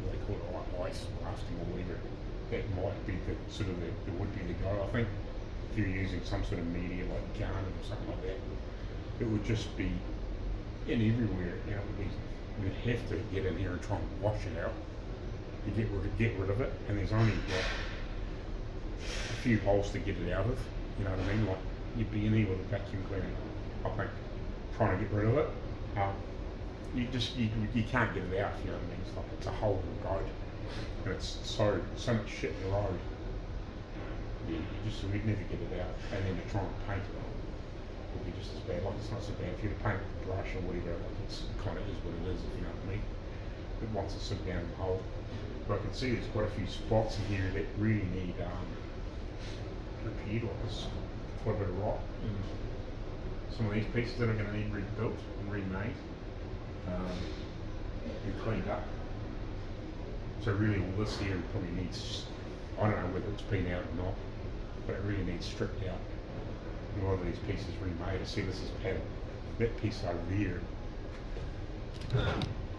what they call it, like ice blasting or whatever, that might be the would be the go. I think if you're using some sort of media like garnet or something like that, it would just be in everywhere. We'd have to get in here and try and wash it out to get rid of it, and there's only like a few holes to get it out of. You know what I mean? Like you'd be in here with a vacuum cleaner, I think, trying to get rid of it. You can't get it out. You know what I mean? It's like it's a hole in the road, and it's so much shit in the road. We'd never get it out, and then to try and paint it would be just as bad. Like it's not so bad if you paint with a brush or whatever. Like it's kind of is what it is, if you know what I mean. But once it's sort of down in the hole, but I can see there's quite a few spots in here that really need repaired. Like there's quite a bit of rot in some of these pieces that are going to need rebuilt and remade and cleaned up. So really, all this here probably needs, I don't know whether it's been out or not, but it really needs stripped out. A lot of these pieces remade. I see this is had that piece over there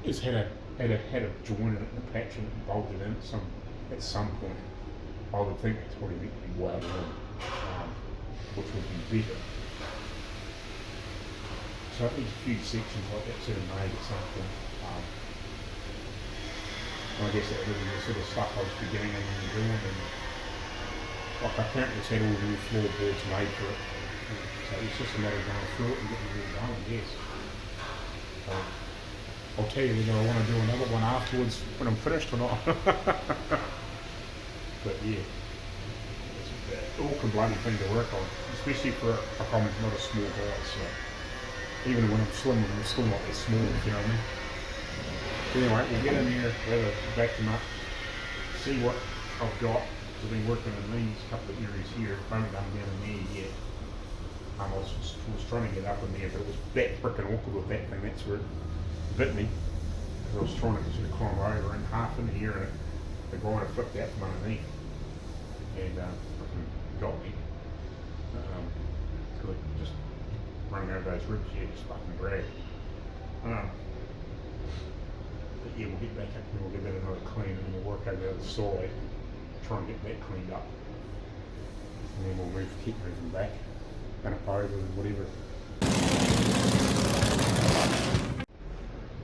has had a joint in it and a patch and bolted in at some point. I would think it's probably meant to be welded in, which would be better. So I think a few sections like that sort of made at some point. I guess that was the sort of stuff I was beginning and doing, and Like apparently it's had all the new floorboards made for it. So it's just a matter of going through it and getting it all done, yes. So I'll tell you whether I want to do another one afterwards when I'm finished or not. But yeah, it's an awkward bloody thing to work on, especially for like I'm not a small guy, so even when I'm slim, I'm still not that small, if you know what I mean. Anyway, we'll get in here, have a back them up, see what I've got. I've been working on these couple of areas here. I haven't done down in there yet. I was trying to get up in there, but it was that freaking awkward with that thing. That's where it bit me. I was trying to sort of climb over and half in here, and the guy had flipped out from underneath and freaking got me. So just running over those ribs here, just fucking dragged. But yeah, we'll get back up and we'll give that another clean, and then we'll work over the other side, try and get that cleaned up, and then we'll keep moving back and up over and whatever.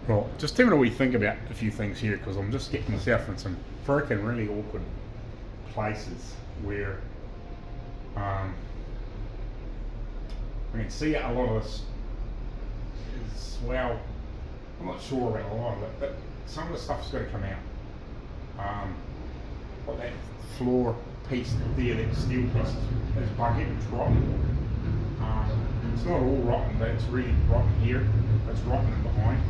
Well, just having a wee think about a few things here, because I'm just getting myself in some freaking really awkward places where I can see a lot of this is, well, I'm not sure about a lot of it, but some of the stuff's got to come out. What that floor piece there, that steel piece is bucket, it's rotten. It's not all rotten, but it's really rotten here. It's rotten in behind.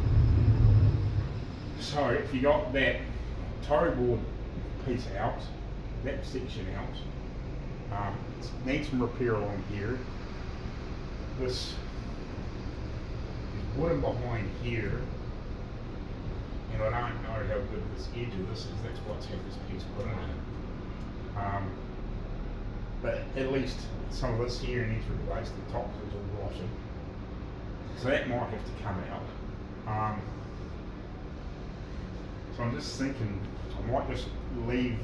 So if you got that toe board piece out, that section out, it needs some repair along here. This is wood behind here, and I don't know how good this edge of this is. That's what's had this piece put in it. But at least some of this here needs replaced. The top is all rotten, so that might have to come out. So I'm just thinking I might just leave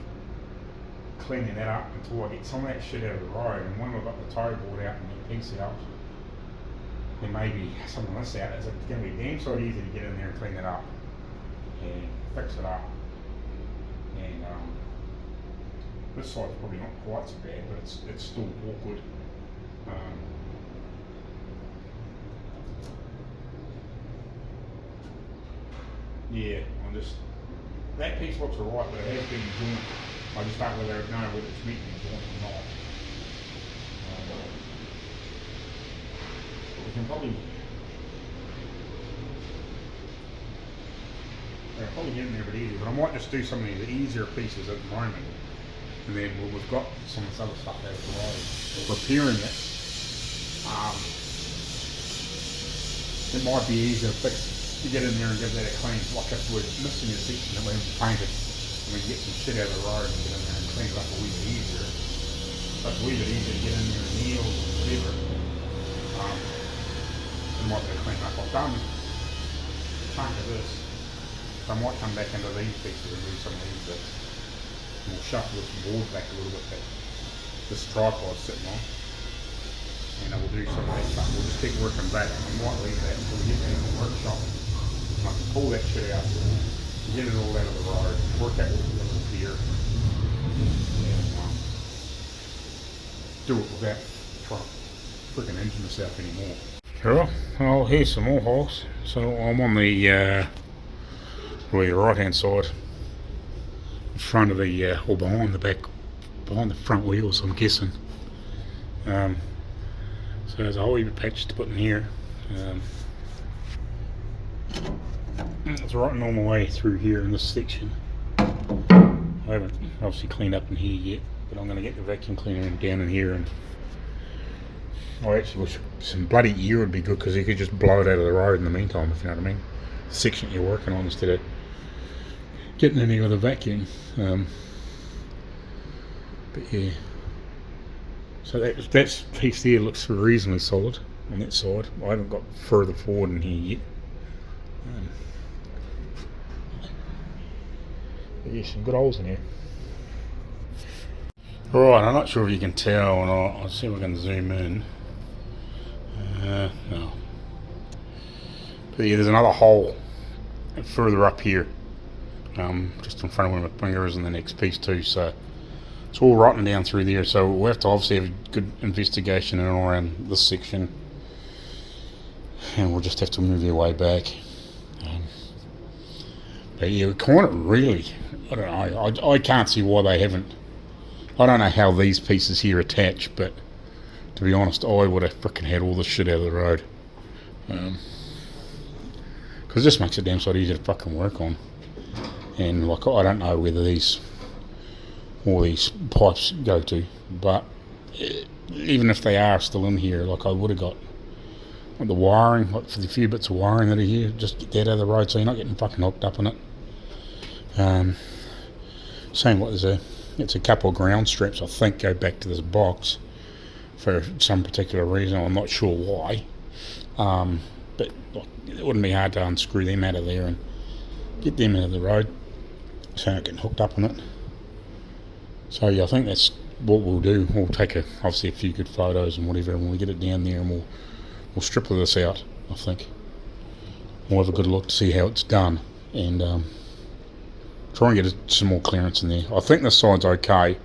cleaning that up until I get some of that shit out of the road, and when I've got the toe board out and that piece out, then maybe some of this out. It's going to be damn so easy to get in there and clean it up and fix it up. And this side's probably not quite so bad, but it's still awkward. Yeah, that piece looks alright, but it has been jointed. I just don't know whether it's meant to be jointed or not. We can probably get in there a bit easier, but I might just do some of the easier pieces at the moment, and then we've got some of this other stuff out of the road. Repairing it, it might be easier to fix. To get in there and give that a clean, like if we're missing a section that we haven't painted, and we get some shit out of the road and get in there and clean it up a wee bit easier. So it's a wee bit easier to get in there and kneel or whatever. It might be able to clean up. I've done a chunk of this, so I might come back into these pieces and do some of these bits. And we'll shuffle this board back a little bit that this tripod's sitting on. And we'll do some of that stuff. We'll just keep working back, and we might leave that until we get down to the workshop. I can pull that shit out, get it all out of the road, work out what we're doing here, and do it without trying to freaking injure myself anymore. Cool. Oh, here's some more holes. So I'm on the right hand side, in front of the, or behind the front wheels, I'm guessing. So there's a whole heap of patches to put in here. It's right normal way through here in this section. I haven't obviously cleaned up in here yet, but I'm going to get the vacuum cleaner down in here, and I actually wish some bloody air would be good, because you could just blow it out of the road in the meantime, if you know what I mean. The section you're working on, instead of getting in here with a vacuum. But yeah, so that piece there looks reasonably solid on that side. I haven't got further forward in here yet. But yeah, some good holes in here. Right, I'm not sure if you can tell or not. I'll see if I can zoom in. No. But yeah, there's another hole further up here. Just in front of where my finger is in the next piece too. So It's all rotten down through there, so we'll have to obviously have a good investigation in and around this section, and we'll just have to move our way back. But yeah, we kind of really, I don't know, I can't see why they haven't. I don't know how these pieces here attach, but to be honest, I would have frickin' had all this shit out of the road. Because this makes it damn sight easier to fucking work on. And like, I don't know whether all these pipes go to, but even if they are still in here, like I would have got the wiring, like for the few bits of wiring that are here, just get that out of the road so you're not getting fucking hooked up in it. Same what it's a couple of ground straps I think go back to this box for some particular reason. I'm not sure why, but like, it wouldn't be hard to unscrew them out of there and get them out of the road so you're not getting hooked up in it. So yeah, I think that's what we'll do. We'll take obviously a few good photos and whatever, and when we get it down there, and we'll strip this out. I think we'll have a good look to see how it's done, and try and get some more clearance in there. I think this side's okay.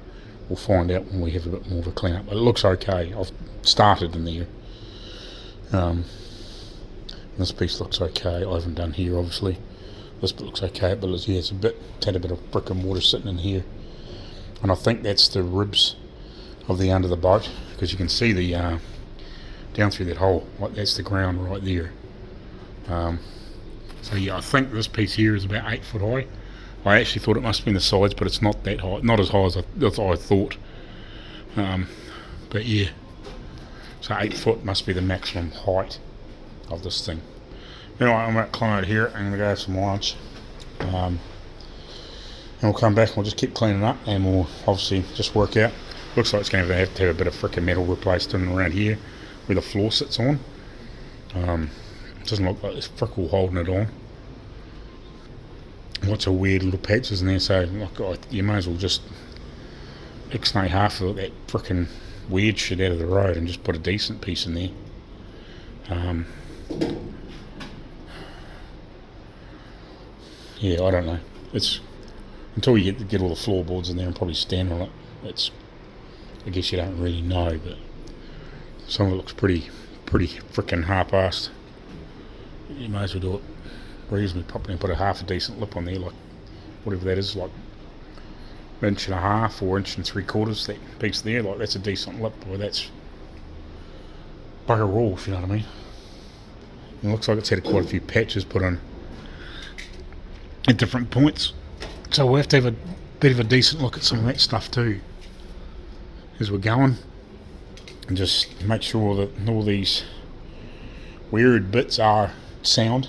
We'll find out when we have a bit more of a clean up. But it looks okay. I've started in there. This piece looks okay. I haven't done here, obviously. This bit looks okay, but yeah, it's had a bit of brick and mortar sitting in here. And I think that's the ribs of the under the boat, because you can see the down through that hole. Like that's the ground right there. So yeah, I think this piece here is about 8 foot high. I actually thought it must have been the sides, but it's not that high. Not as high as I thought. But yeah, so 8 foot must be the maximum height of this thing. Anyway, I'm going to climb out here. I'm going to go have some lunch. And we'll come back and we'll just keep cleaning up, and we'll obviously just work out. Looks like it's going to have a bit of frickin' metal replaced in around here where the floor sits on. It doesn't look like there's frickle holding it on. Lots of weird little patches in there, so like, you may as well just ixnay half of that frickin' weird shit out of the road and just put a decent piece in there. Yeah, I don't know. It's until you get all the floorboards in there and probably stand on it. I guess you don't really know, but some of it looks pretty frickin' half-assed. You may as well do it reasonably properly and put half a decent lip on there, like whatever that is, like 1.5 inches or 1 3/4. That piece there, like that's a decent lip, or that's bugger all, if you know what I mean. And it looks like it's had quite a few patches put on at different points, so we'll have to have a bit of a decent look at some of that stuff too as we're going, and just make sure that all these weird bits are sound,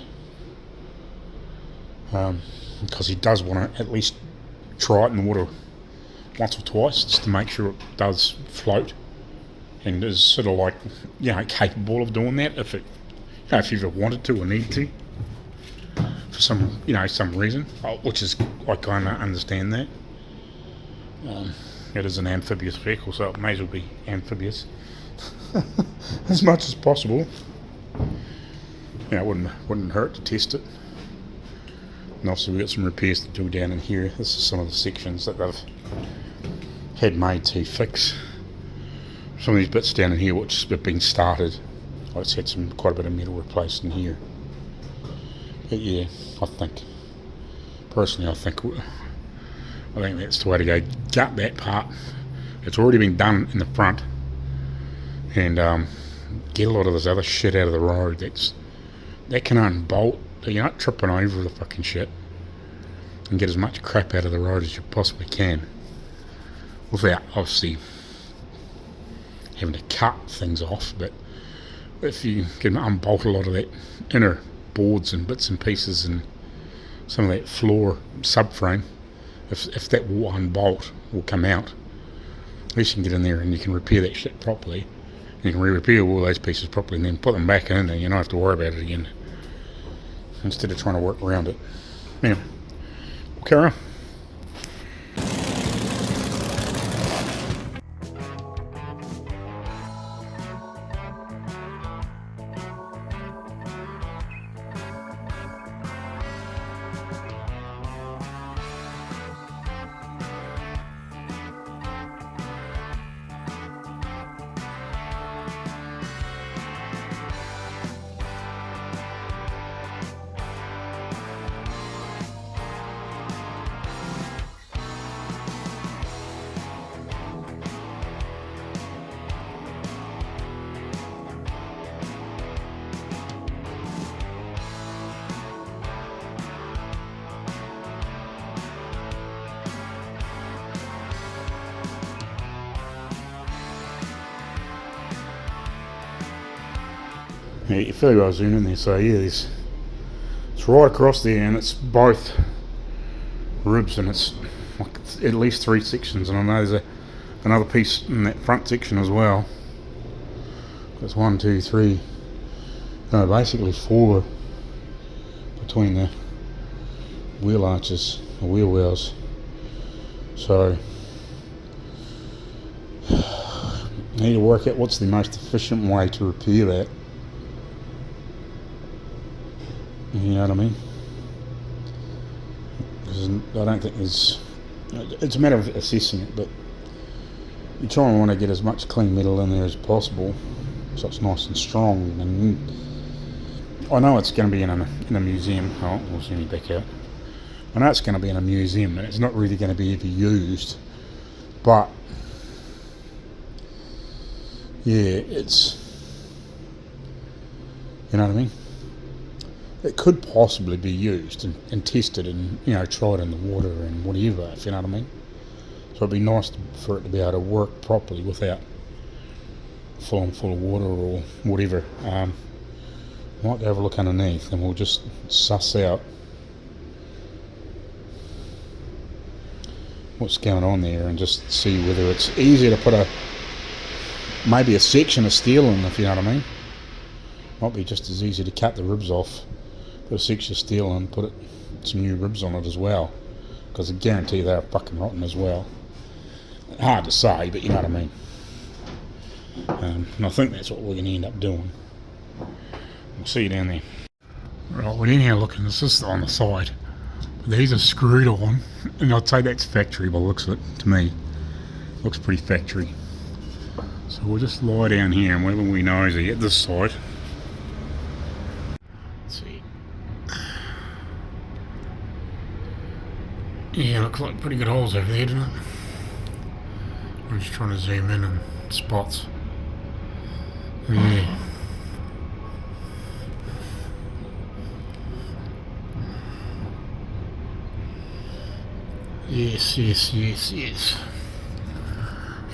because he does want to at least try it in the water once or twice just to make sure it does float and is sort of like, you know, capable of doing that if it, you know, if you ever wanted to or need to for some, you know, some reason, which is, I kind of understand that. It is an amphibious vehicle, so it may as well be amphibious as much as possible. You know, it wouldn't hurt to test it. And also we've got some repairs to do down in here. This is some of the sections that they've had made to fix some of these bits down in here which have been started. It's had quite a bit of metal replaced in here. But yeah, personally I think that's the way to go. Gut that part. It's already been done in the front, and get a lot of this other shit out of the road. That can unbolt. You're not tripping over the fucking shit, and get as much crap out of the road as you possibly can without obviously having to cut things off. But if you can unbolt a lot of that inner boards and bits and pieces and some of that floor subframe, if that will unbolt, will come out, at least you can get in there and you can repair that shit properly, and you can repair all those pieces properly and then put them back in, and you don't have to worry about it again, instead of trying to work around it. Anyway, we'll carry on. Yeah, you feel well zoomed in there, so yeah, it's right across there, and it's both ribs, and it's like at least 3 sections, and I know there's another piece in that front section as well. There's 1, 2, 3, no, basically 4 between the wheel arches, the wheel wells. So I need to work out what's the most efficient way to repair that. You know what I mean? Because I don't think there's... It's a matter of assessing it, but you try and want to get as much clean metal in there as possible, so it's nice and strong. And I know it's going to be in a museum. Oh, we'll see me back out. I know it's going to be in a museum, and it's not really going to be ever used, but yeah, it's... You know what I mean? It could possibly be used and tested and, you know, tried in the water and whatever, if you know what I mean. So it'd be nice for it to be able to work properly without full of water or whatever. Might go have a look underneath and we'll just suss out what's going on there and just see whether it's easier to put maybe a section of steel in, if you know what I mean. Might be just as easy to cut the ribs off, put a section of steel and put some new ribs on it as well, because I guarantee they're fucking rotten as well. Hard to say, but you know what I mean. And I think that's what we're going to end up doing. We'll see you down there. Right, we're in here looking. This is on the side. These are screwed on, and I'd say that's factory by the looks of it to me. Looks pretty factory. So we'll just lie down here and wherever we nosy at this side. Let's see. Yeah, looks like pretty good holes over there, doesn't it? I'm just trying to zoom in and spots. Yeah. Yes. Yeah,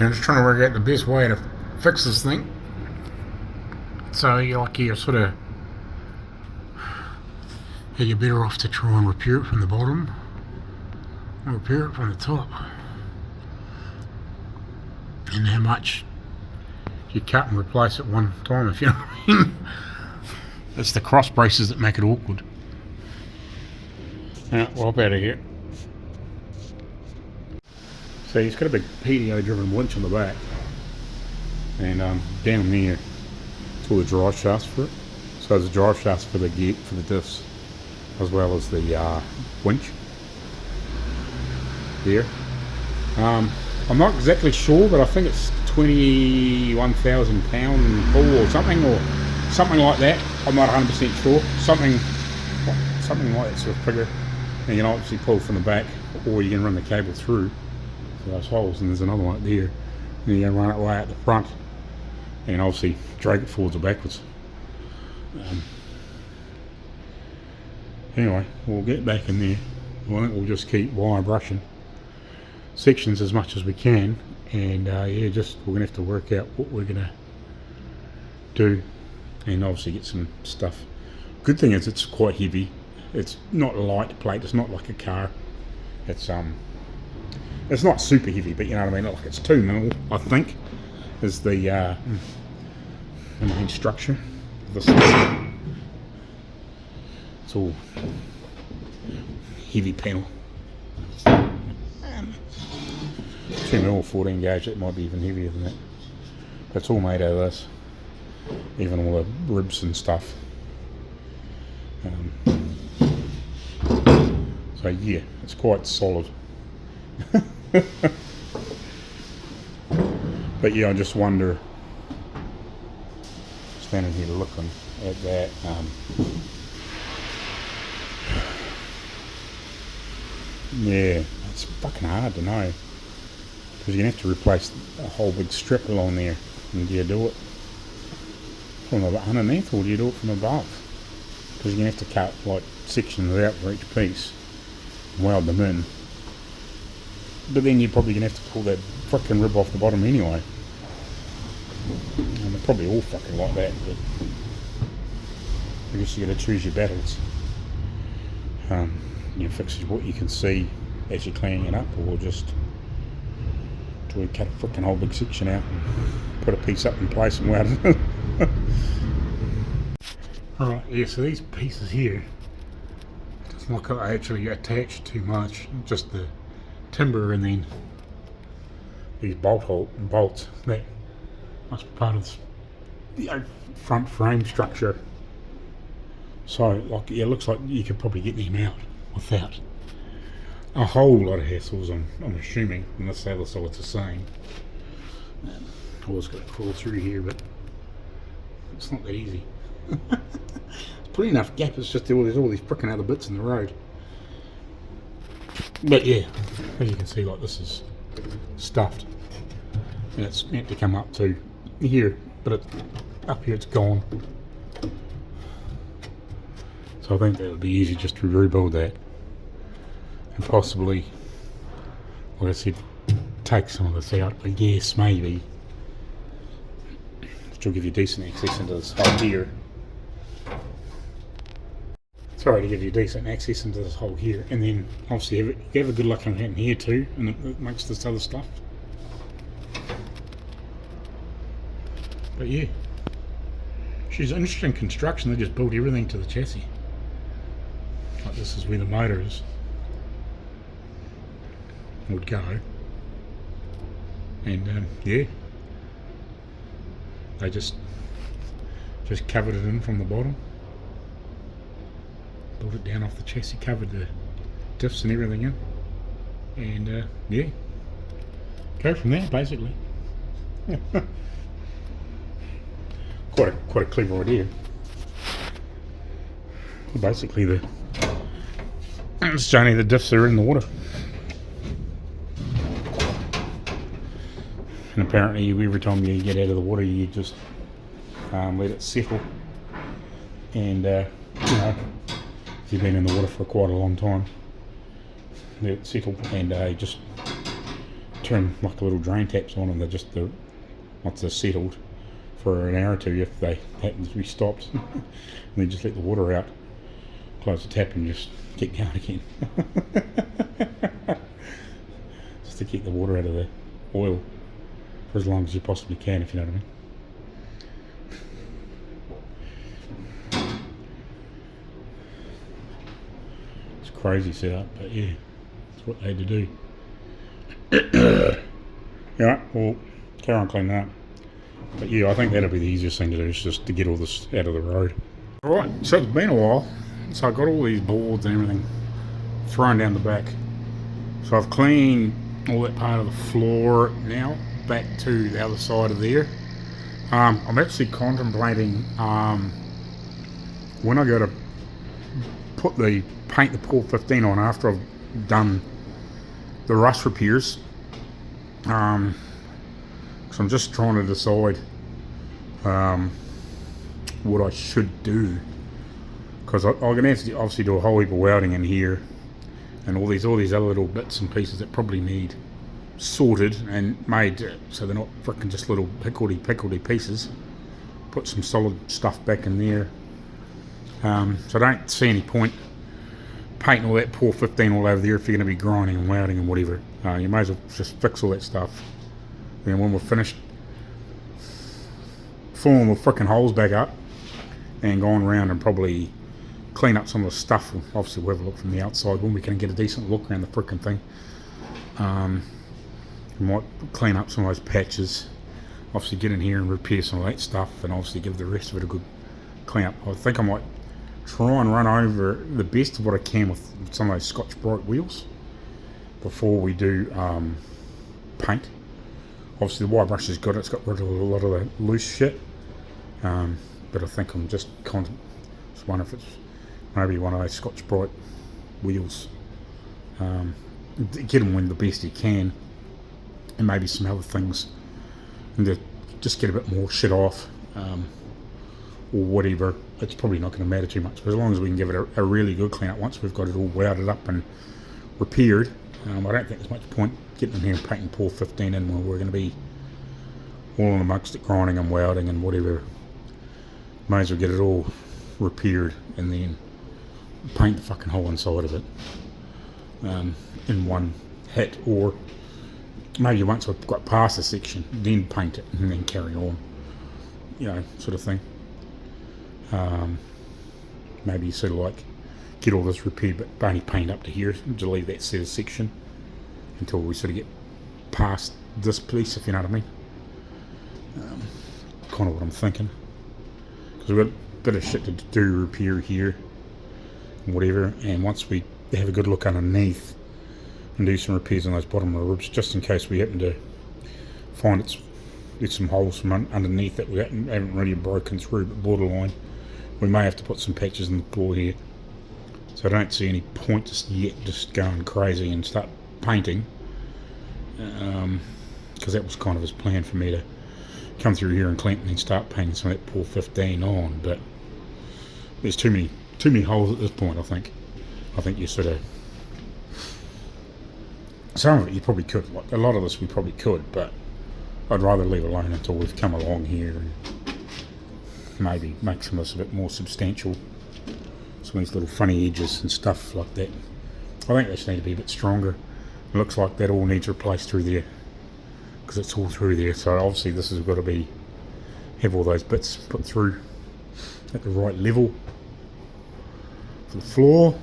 I'm just trying to work out the best way to fix this thing. So you're sort of... You're better off to try and repair it from the bottom or repair it from the top. And how much you cut and replace at one time, if you know what I mean. It's the cross braces that make it awkward. Now, well, up out of here. So he's got a big PDO driven winch on the back, and down there it's all the drive shafts for it. So there's a drive shafts for the gear, for the diffs, as well as the winch there. I'm not exactly sure, but I think it's 21,000 pound pull or something like that. I'm not 100% sure. Something like that sort of figure. And you can obviously pull from the back, or you can run the cable through those holes, and there's another one there. And you can run it way out the front, and obviously drag it forwards or backwards. Anyway, we'll get back in there. I think we'll just keep wire brushing sections as much as we can, and yeah, just we're gonna have to work out what we're gonna do, and obviously get some stuff. Good thing is it's quite heavy. It's not a light plate. It's not like a car. It's not super heavy, but you know what I mean. Like it's 2 mil, I think, is the main structure of the system. It's all heavy panel. 2 mil or 14 gauge. It might be even heavier than that. But it's all made out of this. Even all the ribs and stuff. So yeah, it's quite solid. But yeah, I just wonder, standing here looking at that, yeah, it's fucking hard to know, because you're going to have to replace a whole big strip along there. And do you do it from underneath, or do you do it from above? Because you're going to have to cut like sections out for each piece and weld them in. But then you're probably going to have to pull that frickin' rib off the bottom anyway. And they're probably all fucking like that. But I guess you got to choose your battles. You fix what you can see as you're cleaning it up, or just do we cut a freaking whole big section out and put a piece up in place and weld it. Alright, yeah, so these pieces here, doesn't look like they actually attach too much, just the timber and then these bolts that must be part of the front frame structure. So, like, yeah, it looks like you could probably get them out without a whole lot of hassles, I'm assuming, unless the other side's the same. Always got to crawl through here, but it's not that easy. It's pretty enough gap, it's just there's all these frickin' other bits in the road. But yeah, as you can see, like, this is stuffed. And it's meant to come up to here, but up here it's gone. So I think that would be easy just to rebuild that. And possibly, like I said, take some of this out, but yes, maybe. Which will give you decent access into this hole here. Sorry, to give you decent access into this hole here, and then obviously you have a good look in here too, and it makes this other stuff. But yeah, she's an interesting construction. They just built everything to the chassis. Like, this is where the motor is, would go, and yeah, they just covered it in from the bottom, built it down off the chassis, covered the diffs and everything in, and yeah, go from there basically. quite a clever idea. Basically, it's only the diffs are in the water. And apparently every time you get out of the water you just let it settle, and you know, if you've been in the water for quite a long time, let it settle, and just turn like little drain taps on, and once they're settled for an hour or two, if they happen to be stopped, and then just let the water out, close the tap and just get going again. Just to keep the water out of the oil for as long as you possibly can, if you know what I mean. It's a crazy setup, but yeah, it's what they had to do. Yeah, well, carry on cleaning that up. But yeah, I think that'll be the easiest thing to do, is just to get all this out of the road. Alright, so it's been a while. So I got all these boards and everything thrown down the back. So I've cleaned all that part of the floor now, back to the other side of there. I'm actually contemplating when I go to paint the Pool 15 on after I've done the rust repairs. So I'm just trying to decide what I should do, because I'm going to have to obviously do a whole heap of welding in here, and all these other little bits and pieces that probably need sorted and made so they're not freaking just little pickledy pieces. Put some solid stuff back in there. So I don't see any point painting all that Pool 15 all over there if you're going to be grinding and welding and whatever. You may as well just fix all that stuff. Then when we're finished filling the freaking holes back up and going around and probably clean up some of the stuff. Obviously we'll have a look from the outside when we can get a decent look around the freaking thing. We might clean up some of those patches, obviously get in here and repair some of that stuff, and obviously give the rest of it a good clean up. I think I might try and run over the best of what I can with some of those Scotch-Brite wheels before we do paint. Obviously the wire brush has got it, it's got rid of a lot of the loose shit, but I think I'm just wondering if it's maybe one of those Scotch-Brite wheels. Get them in the best you can, and maybe some other things, and to just get a bit more shit off, or whatever. It's probably not going to matter too much, but as long as we can give it a really good clean up once we've got it all welded up and repaired. I don't think there's much point getting in here and painting Pool 15 in when we're going to be all in amongst it, grinding and welding and whatever. May as well get it all repaired and then paint the fucking whole inside of it in one hit, or maybe once I've got past the section then paint it and then carry on, you know, sort of thing. Maybe sort of like get all this repaired but only paint up to here to leave that set of section until we sort of get past this piece, if you know what I mean. Kind of what I'm thinking, because we've got a bit of shit to do, repair here and whatever, and once we have a good look underneath and do some repairs on those bottom ribs, just in case we happen to find there's some holes from underneath that we haven't really broken through, but borderline, we may have to put some patches in the floor here. So I don't see any point just yet just going crazy and start painting, because that was kind of his plan for me to come through here and clean and then start painting some of that poor 15 on, but there's too many holes at this point. I think you sort of, some of it you probably could, like a lot of this we probably could, but I'd rather leave alone until we've come along here and maybe make some of this a bit more substantial. Some of these little funny edges and stuff like that, I think they just need to be a bit stronger. It looks like that all needs replaced through there, because it's all through there, so obviously this has got to have all those bits put through at the right level for the floor.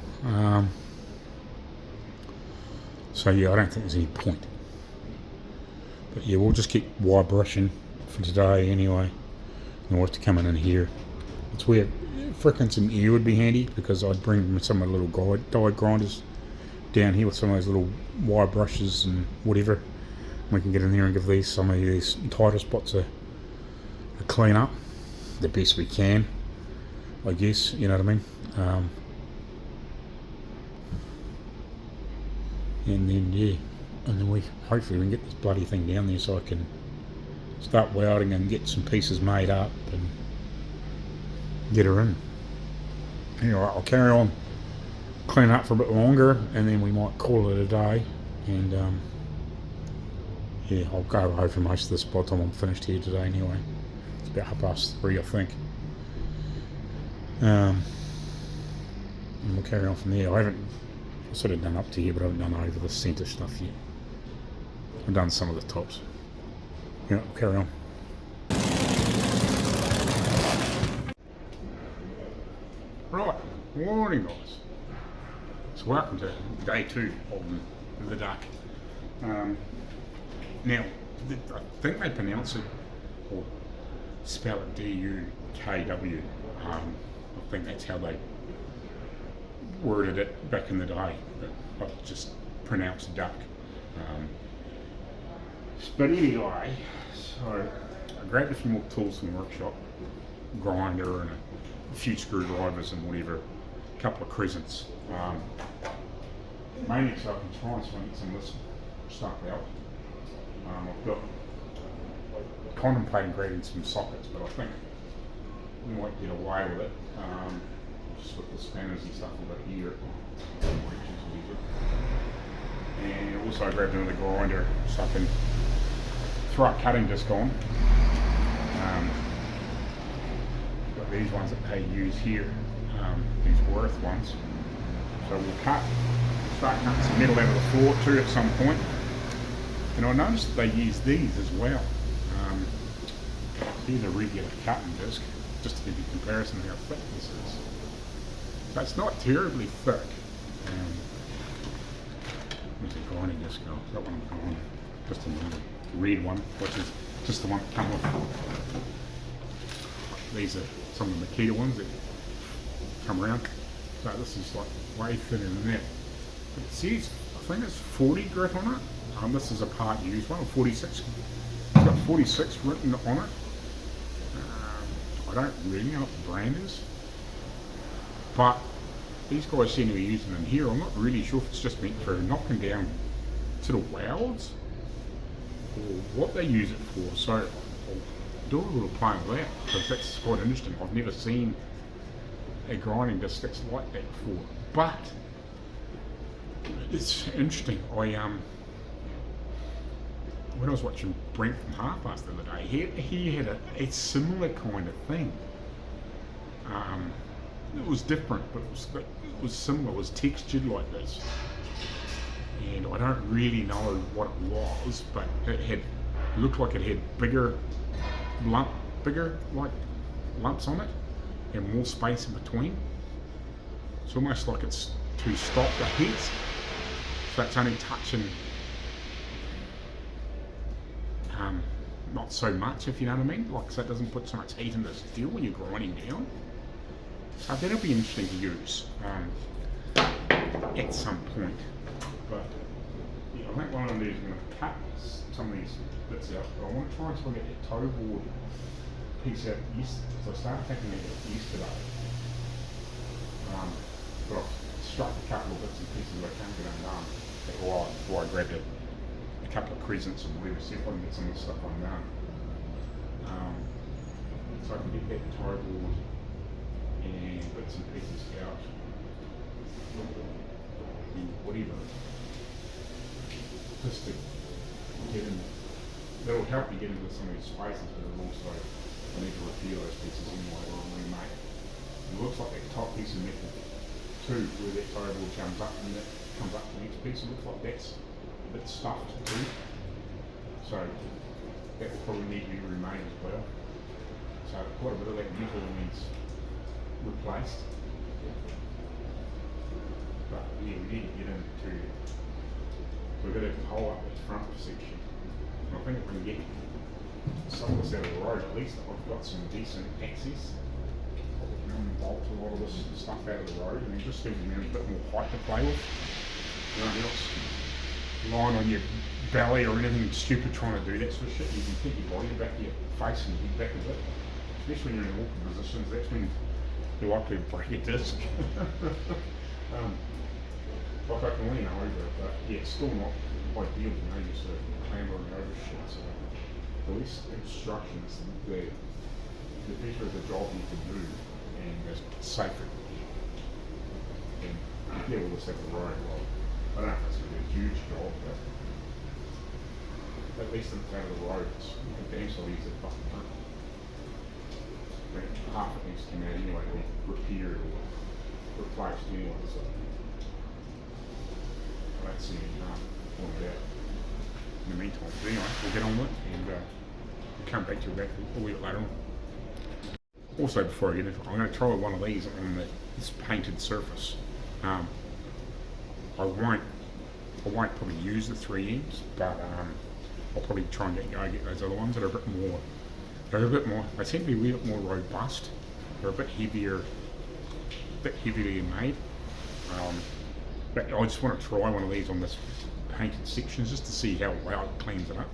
So yeah, I don't think there's any point, but yeah, we'll just keep wire brushing for today anyway, and we'll have to come in here. It's weird, frickin' some air would be handy, because I'd bring some of the little die grinders down here with some of those little wire brushes and whatever. We can get in there and give some of these tighter spots a clean up the best we can, I guess, you know what I mean. And then yeah, and then hopefully we can get this bloody thing down there so I can start welding and get some pieces made up and get her in. Anyway, I'll carry on clean up for a bit longer, and then we might call it a day, and yeah, I'll go away for most of this by the time I'm finished here today anyway. It's about 3:30 I think. And we'll carry on from there. I've sort of done up to here, but I haven't done over the centre stuff yet. I've done some of the tops. Yeah, we'll carry on. Right, morning guys. So welcome to day 2 of the duck. Now, I think they pronounce it, or spell it DUKW. I think that's how they worded it back in the day, but I just pronounced duck. But anyway, so I grabbed a few more tools from the workshop, grinder and a few screwdrivers and whatever, a couple of crescents. Mainly so I can try and swing some of this stuff out. I've got contemplating grabbing some sockets, but I think we might get away with it. Just with the spanners and stuff we've got here. And also grabbed another grinder so I can throw a cutting disc on. Got these ones that they use here, these Worth ones. So we'll start cutting some metal out of the floor too at some point. And I noticed that they use these as well. Here's a regular cutting disc, just to give you a comparison of how thick this is. So it's not terribly thick. Where's the grinding disc go? That one I'm going, just another red one, which is just the one that come off. These are some of the Makita ones that come around. So this is like way thinner than that. But it says, I think it's 40 grit on it. This is a part used one, 46. It's got 46 written on it. I don't really know what the brand is, but these guys seem to be using them here. I'm not really sure if it's just meant for knocking down sort of welds or what they use it for. So I'll do a little playing with that, because that's quite interesting. I've never seen a grinding disc that's like that before, but it's interesting. When I was watching Brent from Halfass the other day, he had a similar kind of thing. it was different, but it was similar. It was textured like this, and I don't really know what it was, but it looked like it had bigger like lumps on it, and more space in between. It's almost like it's two stopped heads, so it's only touching not so much, if you know what I mean, like, so it doesn't put so much heat in the steel when you're grinding down. So that'll be interesting to use at some point. But yeah, I think one of these is going to cut some of these bits out, but I want to try and still get that toe board piece out yesterday, so I started taking that out yesterday. But I've struck a couple of bits and pieces that I can't get undone before I grabbed a couple of crescents and whatever, see if I can get some of the stuff undone. So I can get that toe board and bits and pieces out, and whatever, just to get in. That'll help me get into some of these spaces, but it'll also, I need to repair those pieces anyway or remake. It looks like that top piece of metal too, where that toe board comes up and that comes up to the next piece. It looks like that's a bit stuffed too, so that will probably need to be remade as well. So quite a bit of that metal needs replaced. But yeah, we need to get into, so we've got to hole up that front section. And I think if we can get some of this out of the road, at least I've got some decent access. I can bolt a lot of this stuff out of the road, and it just gives me a bit more height to play with. You know, you're not lying on your belly or anything stupid trying to do that sort of shit. You can keep your body back, your face and your head back a bit. Especially when you're in awkward positions, that's when you're likely to break a disc. Like I can lean over it, but yeah, it's still not ideal, you know, just clambering over shit. So the less instructions, the better the job you can do, and the safer. And yeah, we'll just have the road. Well, I don't know if it's going to be a huge job, but at least in front of the road, it's damn so easy to fucking run. Half it needs to come out anyway to be repaired or replaced anyway, so I don't see any harm pulling it out in the meantime. But anyway, we'll get on with it and we'll come back to you a wee bit later on. Also, before I get into it, I'm going to try one of these on this painted surface. I won't probably use the 3Ms, but I'll probably try and get those other ones that are a bit more. They seem to be a little bit more robust. They're a bit heavier made. But I just want to try one of these on this painted sections just to see how well it cleans it up.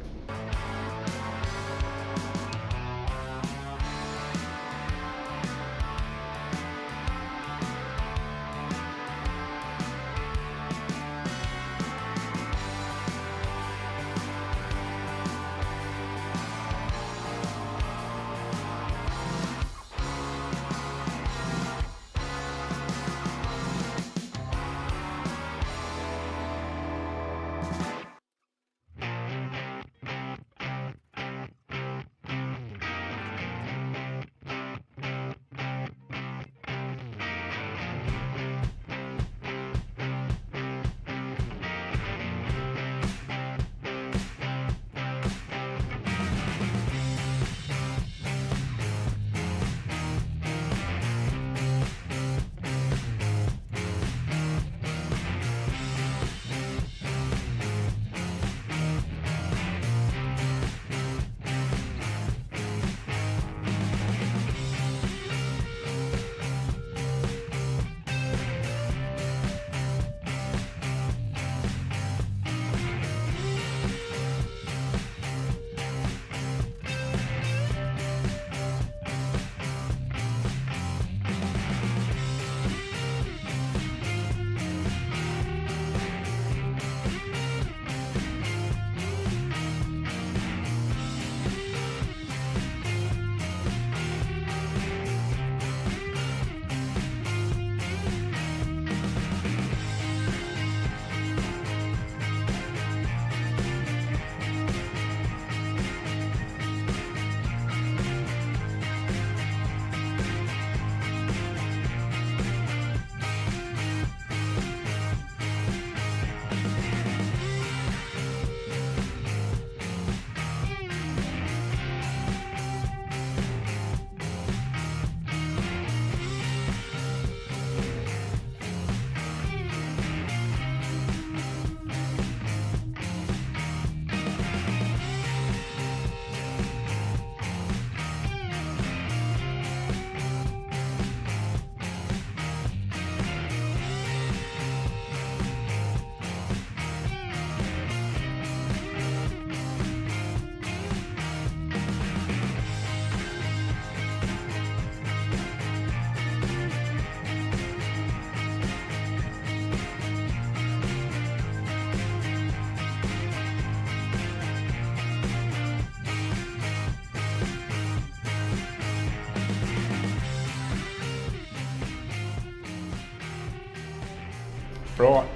Right,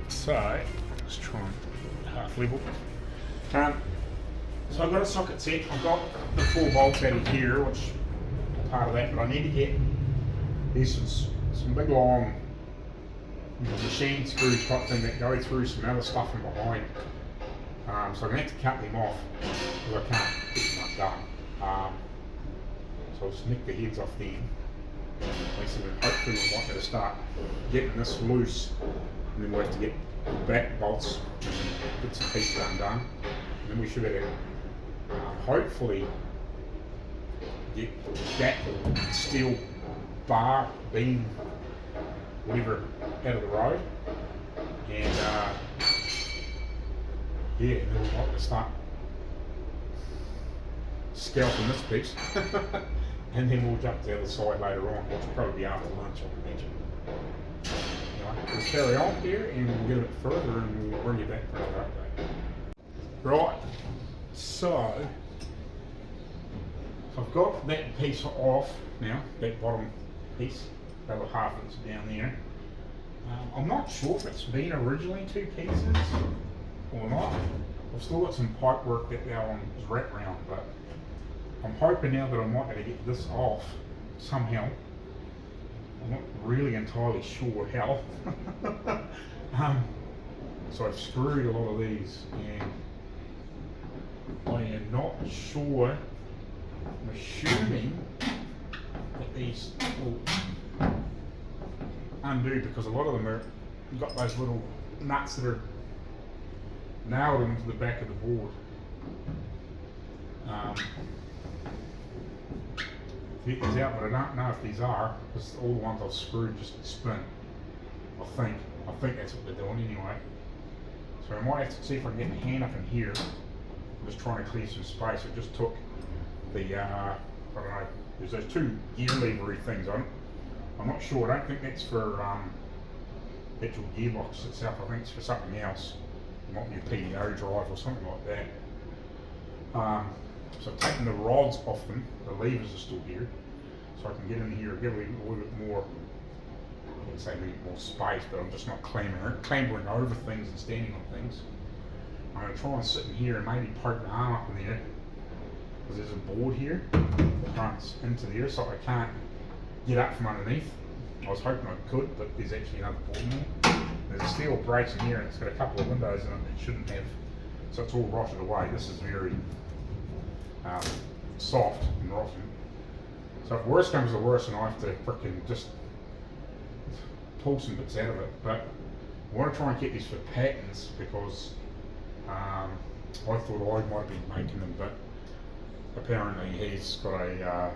so let's try and half level. So I've got a socket set. I've got the 4 bolts out of here, which are part of that, but I need to get these some big long machine screws type thing that go through some other stuff from behind. So I'm going to have to cut them off because I can't get them undone. So I'll just nick the heads off them. Hopefully we want to start getting this loose, and then we'll have to get the back bolts, get some pieces undone, and then we should be able to hopefully get that steel bar, beam, whatever, out of the road, and yeah, and then we'll want to start scalping this piece. And then we'll jump to the other side later on, which will probably be after lunch, I imagine. Anyway, we'll carry on here and we'll get a bit further and we'll bring you back for another update. Right, so I've got that piece off now, that bottom piece, the other half of it's down there. I'm not sure if it's been originally 2 pieces or not. I've still got some pipe work that that one is wrapped around, but I'm hoping now that I might be able to get this off somehow. I'm not really entirely sure how. So I've screwed a lot of these and I am not sure. I'm assuming that these will undo because a lot of them are got those little nuts that are nailed into the back of the board. These out, but I don't know if these are, because all the ones I've screwed just spin. I think that's what they're doing anyway. So I might have to see if I can get my hand up in here. I'm just trying to clear some space. I just took the, I don't know, there's those 2 gear levery things on it. I'm not sure, I don't think that's for petrol gearbox itself. I think it's for something else. It might be a PDO drive or something like that. So I've taken the rods off them, the levers are still here, so I can get in here and give it a little bit more, I wouldn't say a little bit more space, but I'm just not clambering over things and standing on things. I'm going to try and sit in here and maybe poke the arm up in there, because there's a board here that runs into there, so I can't get up from underneath. I was hoping I could, but there's actually another board in there. There's a steel brace in here and it's got a couple of windows in it that it shouldn't have, so it's all rotted away. This is very soft and rotten. So if worst comes to worst and I have to frickin' just pull some bits out of it, but I want to try and get these for patents because I thought I might have been making them, but apparently he's got a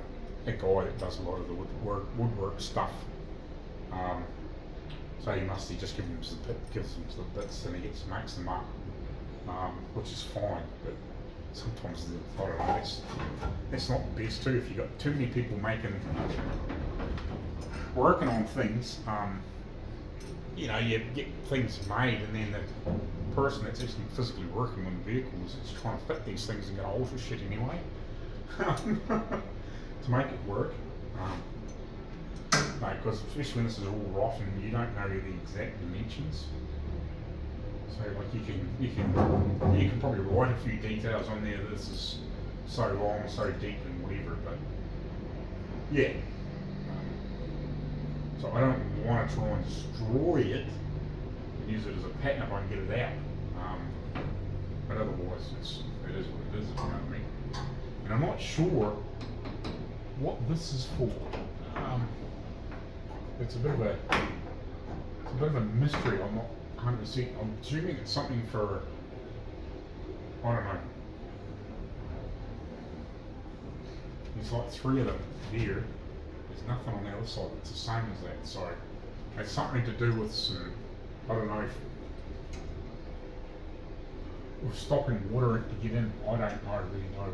guy that does a lot of the woodwork stuff. So he must just gives them some bits and he makes them up, which is fine. But sometimes I don't know, that's not the best too. If you've got too many people working on things, you know, you get things made and then the person that's actually physically working on the vehicles is trying to fit these things and get alter shit anyway to make it work. Because especially when this is all rotten, you don't know the exact dimensions. So like you can probably write a few details on there. This is so long, so deep, and whatever. But yeah. So I don't want to try and destroy it and use it as a pattern if I can get it out. But otherwise, it is what it is. You know what I mean? And I'm not sure what this is for. It's a bit of a mystery. I'm not 100%. I'm assuming it's something for, I don't know. There's like 3 of them here. There's nothing on the other side that's the same as that. So it's something to do with some, I don't know, with stopping water to get in. I don't really know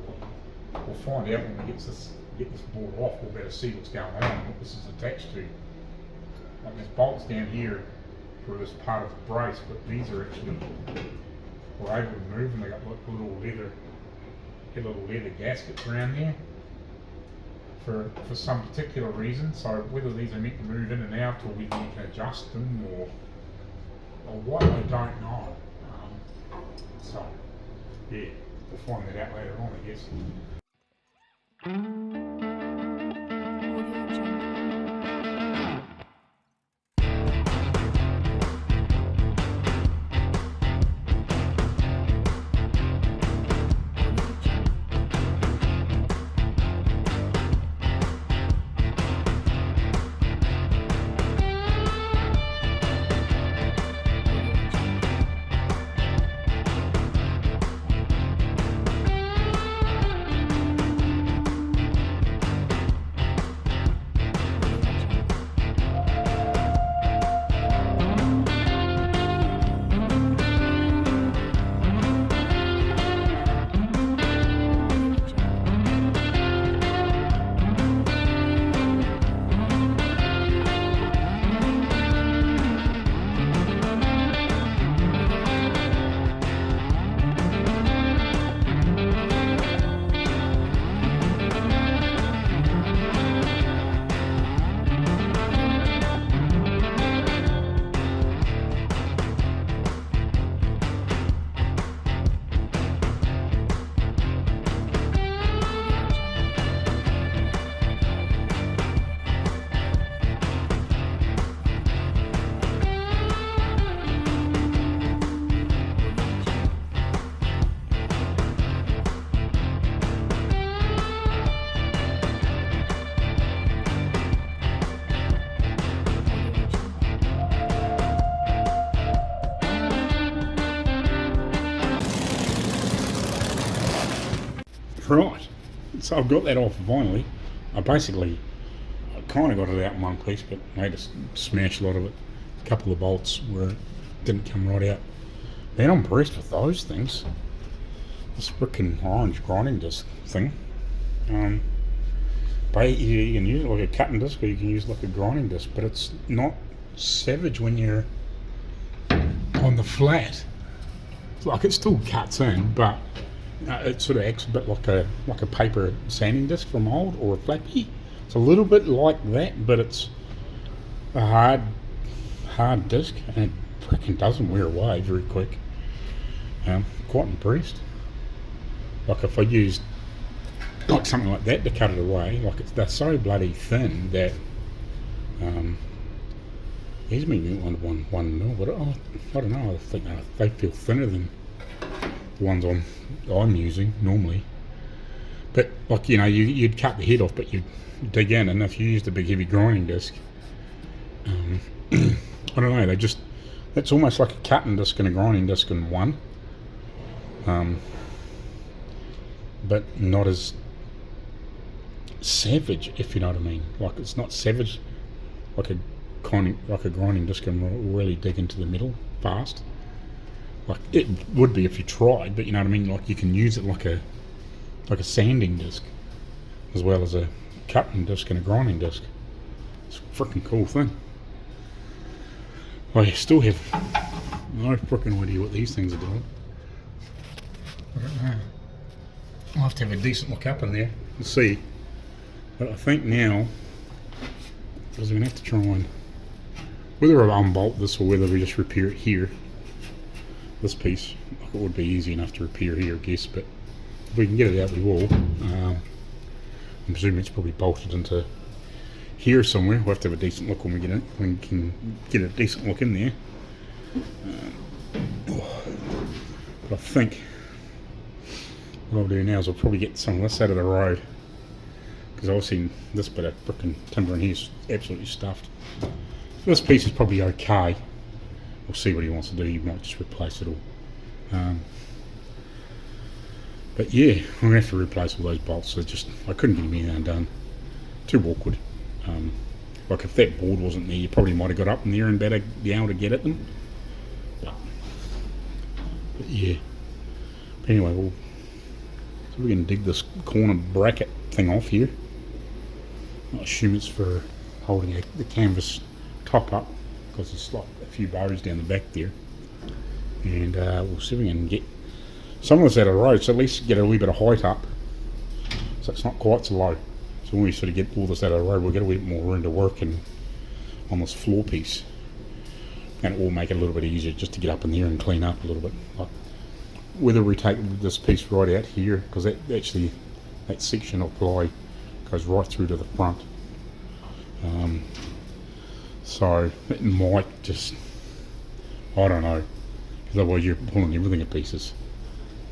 what. We'll find out when we get this board off. We'll better see what's going on and what this is attached to. Like there's bolts down here for this part of the brace, but these are actually, we're able to move and they got like little leather gaskets around there for some particular reason. So whether these are meant to move in and out or whether you can adjust them or Or what, I don't know. So, yeah, we'll find that out later on, I guess. Right, so I've got that off finally. I kind of got it out in one piece, but I had to smash a lot of it. A couple of bolts where it didn't come right out. Man, I'm impressed with those things. This frickin' orange grinding disc thing. But you can use it like a cutting disc, or you can use it like a grinding disc, but it's not savage when you're on the flat. Like, it still cuts in, but it sort of acts a bit like a paper sanding disc from old, or a flappy. It's a little bit like that, but it's a hard disc, and it freaking doesn't wear away very quick. Quite impressed. Like, if I used like something like that to cut it away, like they're so bloody thin that these may be 1 mil, but I don't know. I think they feel thinner than the ones I'm using normally. But like, you know, you'd cut the head off, but you'd dig in, and if you used a big heavy grinding disc, I don't know, that's almost like a cutting disc and a grinding disc in one, but not as savage, if you know what I mean. Like, it's not savage like a grinding disc can really dig into the metal fast. Like, it would be if you tried, but you know what I mean. Like, you can use it like a sanding disc as well as a cutting disc and a grinding disc. It's a freaking cool thing. I still have no freaking idea what these things are doing. I don't know. I'll have to have a decent look up in there and see. But I think now, because we're going to have to try and, whether I unbolt this or whether we just repair it here, this piece, like, it would be easy enough to repair here, I guess, but if we can get it out, we will. I'm presuming it's probably bolted into here somewhere. We'll have to have a decent look when we get in. We can get a decent look in there. But I think what I'll do now is I'll probably get some of this out of the road, because obviously this bit of frickin' timber in here is absolutely stuffed. So this piece is probably okay. We'll see what he wants to do. He might just replace it all. But yeah, I'm going to have to replace all those bolts. So I couldn't get anything undone. Too awkward. Like, if that board wasn't there, you probably might have got up in there and better be able to get at them. But yeah. But anyway, so we're going to dig this corner bracket thing off here. I assume it's for holding the canvas top up, because there's like a few bows down the back there. And we'll see if we can get some of this out of the road, so at least get a wee bit of height up, so it's not quite so low. So when we sort of get all this out of the road, we'll get a wee bit more room to work in on this floor piece. and it will make it a little bit easier just to get up in there and clean up a little bit. Like, whether we take this piece right out here, because that section of ply goes right through to the front, so it might just, I don't know, because otherwise you're pulling everything to pieces.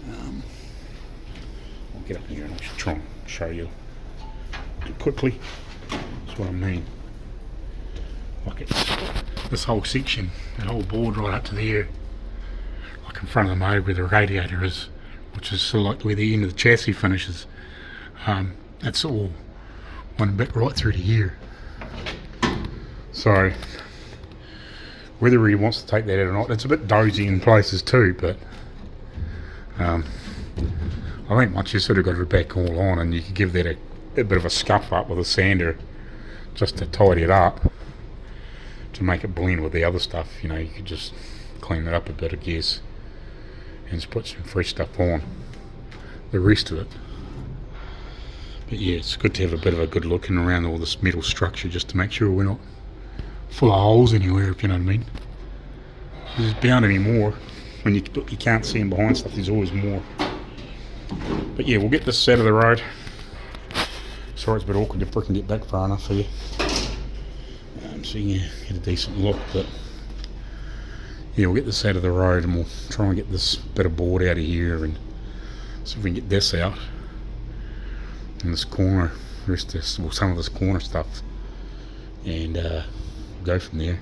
I'll get up here and I'll try and show you quickly. That's what I mean. Like this whole section, that whole board right up to there, like in front of the motor where the radiator is, which is sort of like where the end of the chassis finishes. That's all one bit right through to here. So whether he wants to take that out or not, it's a bit dozy in places too, but I think once you sort of got it back all on, and you could give that a bit of a scuff up with a sander just to tidy it up, to make it blend with the other stuff, you know, you could just clean it up a bit, I guess, and just put some fresh stuff on the rest of it. But yeah, it's good to have a bit of a good looking around all this metal structure, just to make sure we're not full of holes anywhere, if you know what I mean. There's bound to be more. When you can't see them behind stuff, there's always more. But yeah, we'll get this out of the road. Sorry, it's a bit awkward to frickin' get back far enough for you. So you can get a decent look, but yeah, we'll get this out of the road and we'll try and get this bit of board out of here and see if we can get this out. And this corner, some of this corner stuff, and go from there.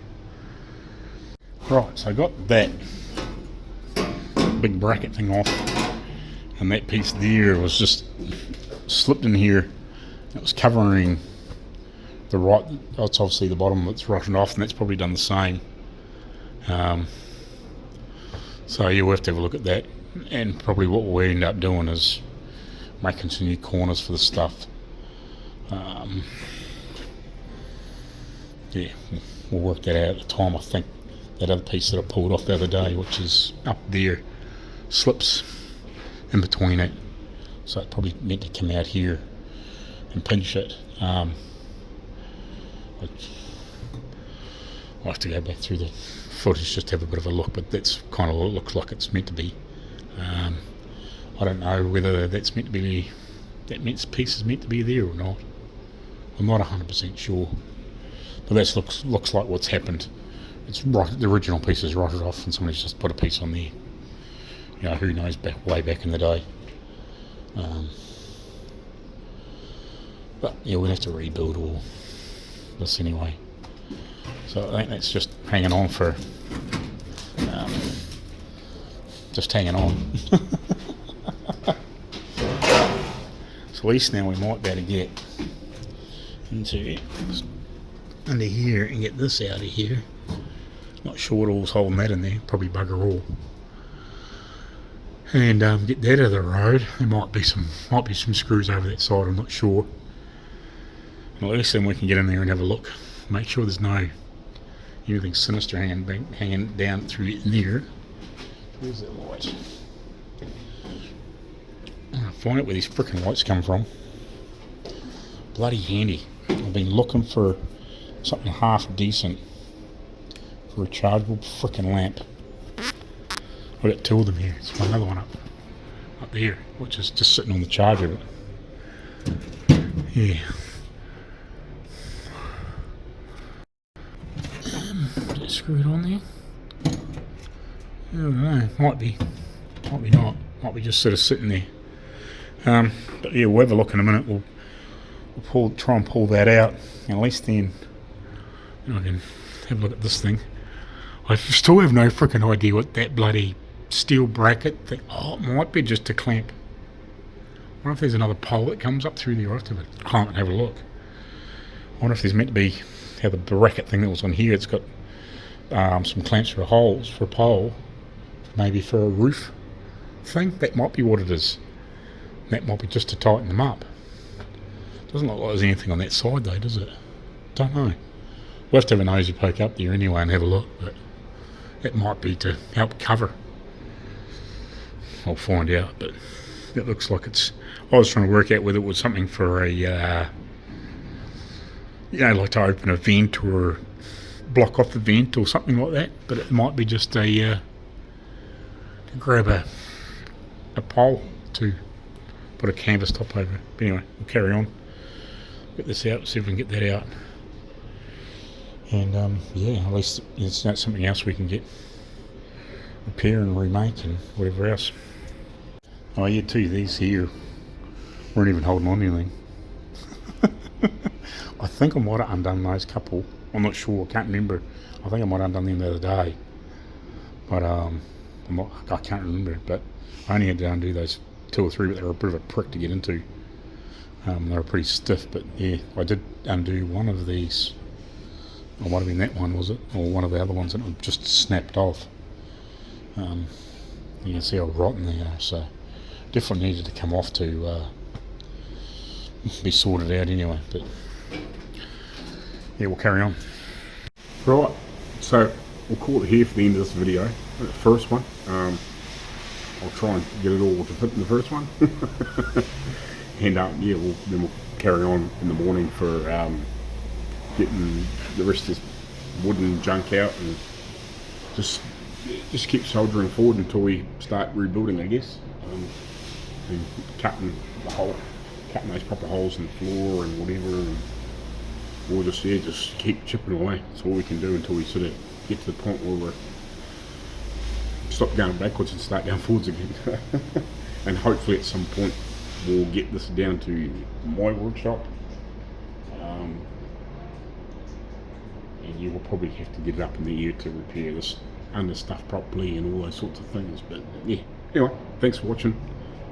Right, so I got that big bracket thing off, and that piece there was just slipped in here. It was covering the right, that's obviously the bottom that's rotted off, and that's probably done the same. So yeah, we'll have to have a look at that, and probably what we'll end up doing is making some new corners for the stuff. Yeah, we'll work that out at the time. I think that other piece that I pulled off the other day, which is up there, slips in between it, so it probably meant to come out here and pinch it. I'll have to go back through the footage just to have a bit of a look, but that's kind of what it looks like it's meant to be. I don't know whether that's meant to be, that piece is meant to be there or not. I'm not 100% sure, but that looks like what's happened. It's right, the original piece is rotted off, and somebody's just put a piece on there. You know, who knows, way back in the day. But yeah, we'll have to rebuild all this anyway. So I think that's just hanging on for, just hanging on. So at least now we might be able to get into under here and get this out of here. Not sure what all's holding that in there, probably bugger all. And get that out of the road. There might be some screws over that side, I'm not sure. And at least then we can get in there and have a look. Make sure there's no anything sinister hanging down through there. Where's that light? I find out where these frickin' lights come from. Bloody handy. I've been looking for something half decent for a chargeable frickin' lamp. I've got two of them here. It's another one up there, which is just sitting on the charger. Yeah. Just screw it on there. I don't know. Might be not. Might be just sort of sitting there. But yeah, we'll have a look in a minute. We'll try and pull that out, and at least then I can have a look at this thing. I still have no freaking idea what that bloody steel bracket thing. Oh, it might be just a clamp. I wonder if there's another pole that comes up through there. I'll have to climb and have a look. I wonder if there's meant to be how the bracket thing that was on here. It's got some clamps for holes for a pole, maybe for a roof thing. That might be what it is. That might be just to tighten them up. Doesn't look like there's anything on that side though, does it? Don't know. We'll have to have a nosy poke up there anyway and have a look, but it might be to help cover. I'll find out, but it looks like it's... I was trying to work out whether it was something for a, you know, like to open a vent or block off the vent or something like that, but it might be just a to grab a pole to put a canvas top over. But anyway, we'll carry on, get this out, see if we can get that out, and yeah, at least it's not something else we can get, repair and remake and whatever else. Oh yeah, too, these here weren't even holding on to anything. I think I might have undone those couple. I'm not sure, I can't remember. I think I might have undone them the other day, but I can't remember. But I only had to undo those 2 or 3, but they were a bit of a prick to get into. They were pretty stiff, but yeah, I did undo one of these. Or might have been that one, was it? Or one of the other ones that just snapped off. You can see how rotten they are, so definitely needed to come off to be sorted out anyway. But yeah, we'll carry on. Right, so we'll call it here for the end of this video. The first one. I'll try and get it all to fit in the first one. And yeah, then we'll carry on in the morning for getting the rest of this wooden junk out, and just keep soldering forward until we start rebuilding, I guess. And cutting those proper holes in the floor and whatever, and we'll just keep chipping away. That's all we can do until we sort of get to the point where we're stop going backwards and start going forwards again. And hopefully at some point we'll get this down to my workshop, and you will probably have to get it up in the air to repair this under stuff properly and all those sorts of things. But yeah, anyway, thanks for watching.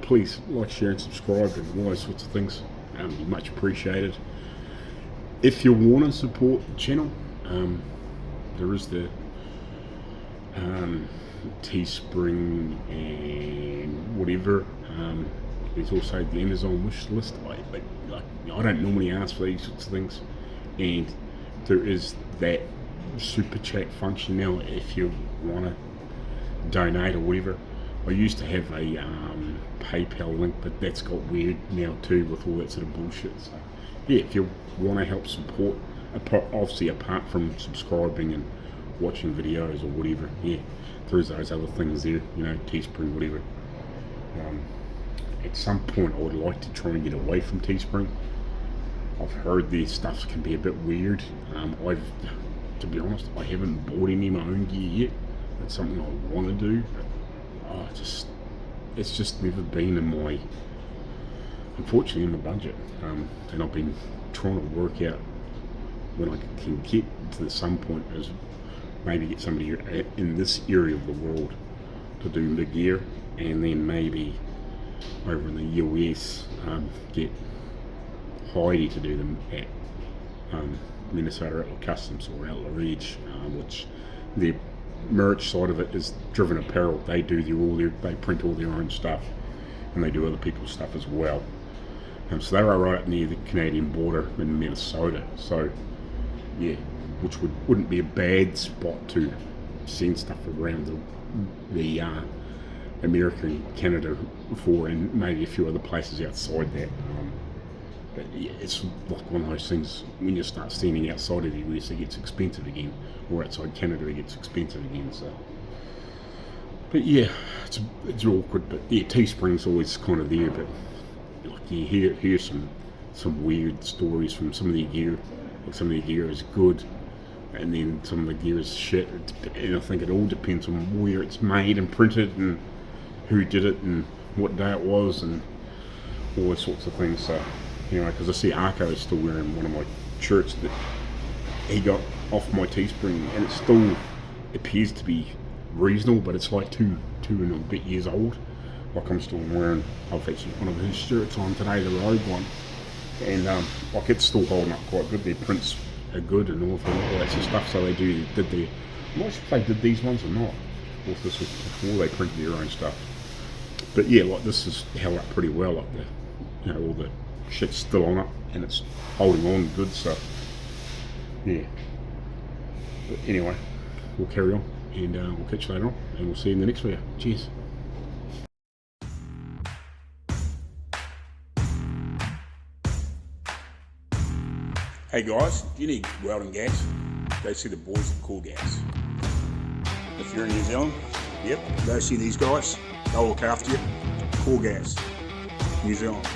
Please like, share and subscribe and all those sorts of things. Be much appreciated. If you want to support the channel, there is the Teespring and whatever. There's also the Amazon wish list. I don't normally ask for these sorts of things, and there is that super chat function now if you want to donate or whatever. I used to have a PayPal link, but that's got weird now too with all that sort of bullshit. So yeah, if you want to help support, obviously apart from subscribing and watching videos or whatever, yeah, there's those other things there, you know, Teespring, whatever. At some point I would like to try and get away from Teespring. I've heard their stuff can be a bit weird. To be honest, I haven't bought any of my own gear yet. It's something I want to do, but it's just never been in my, unfortunately, in my budget. And I've been trying to work out when I can get to some point is maybe get somebody in this area of the world to do the gear, and then maybe over in the US get Heidi to do them at Minnesota Kustoms or Outlaw, which their merch side of it is driven apparel. They do they print all their own stuff, and they do other people's stuff as well. So they are right up near the Canadian border in Minnesota. So yeah, which wouldn't be a bad spot to send stuff around the America and Canada for, and maybe a few other places outside that. But yeah, it's like one of those things, when you start standing outside of the US it gets expensive again, or outside Canada it gets expensive again. So, but yeah, it's awkward. But yeah, Teespring's always kind of there. But like you hear some weird stories from some of the gear. Like some of the gear is good, and then some of the gear is shit. And I think it all depends on where it's made and printed, and who did it, and what day it was, and all those sorts of things. So anyway, because I see Arco is still wearing one of my shirts that he got off my Teespring, and it still appears to be reasonable, but it's like two and a bit years old. Like I'm still wearing, I've actually one of his shirts on today, the Rogue one, and like it's still holding up quite good. Their prints are good and all that sort of stuff. So they I'm not sure if they did these ones or not, or if this was before they printed their own stuff. But yeah, like this is held up pretty well. Like all the shit's still on it, and it's holding on good. So yeah. But anyway, we'll carry on, and we'll catch you later on, and we'll see you in the next video. Cheers. Hey guys, do you need welding gas? Go see the boys at Cool Gas. If you're in New Zealand, yep, go see these guys. They'll look after you. Cool Gas, New Zealand.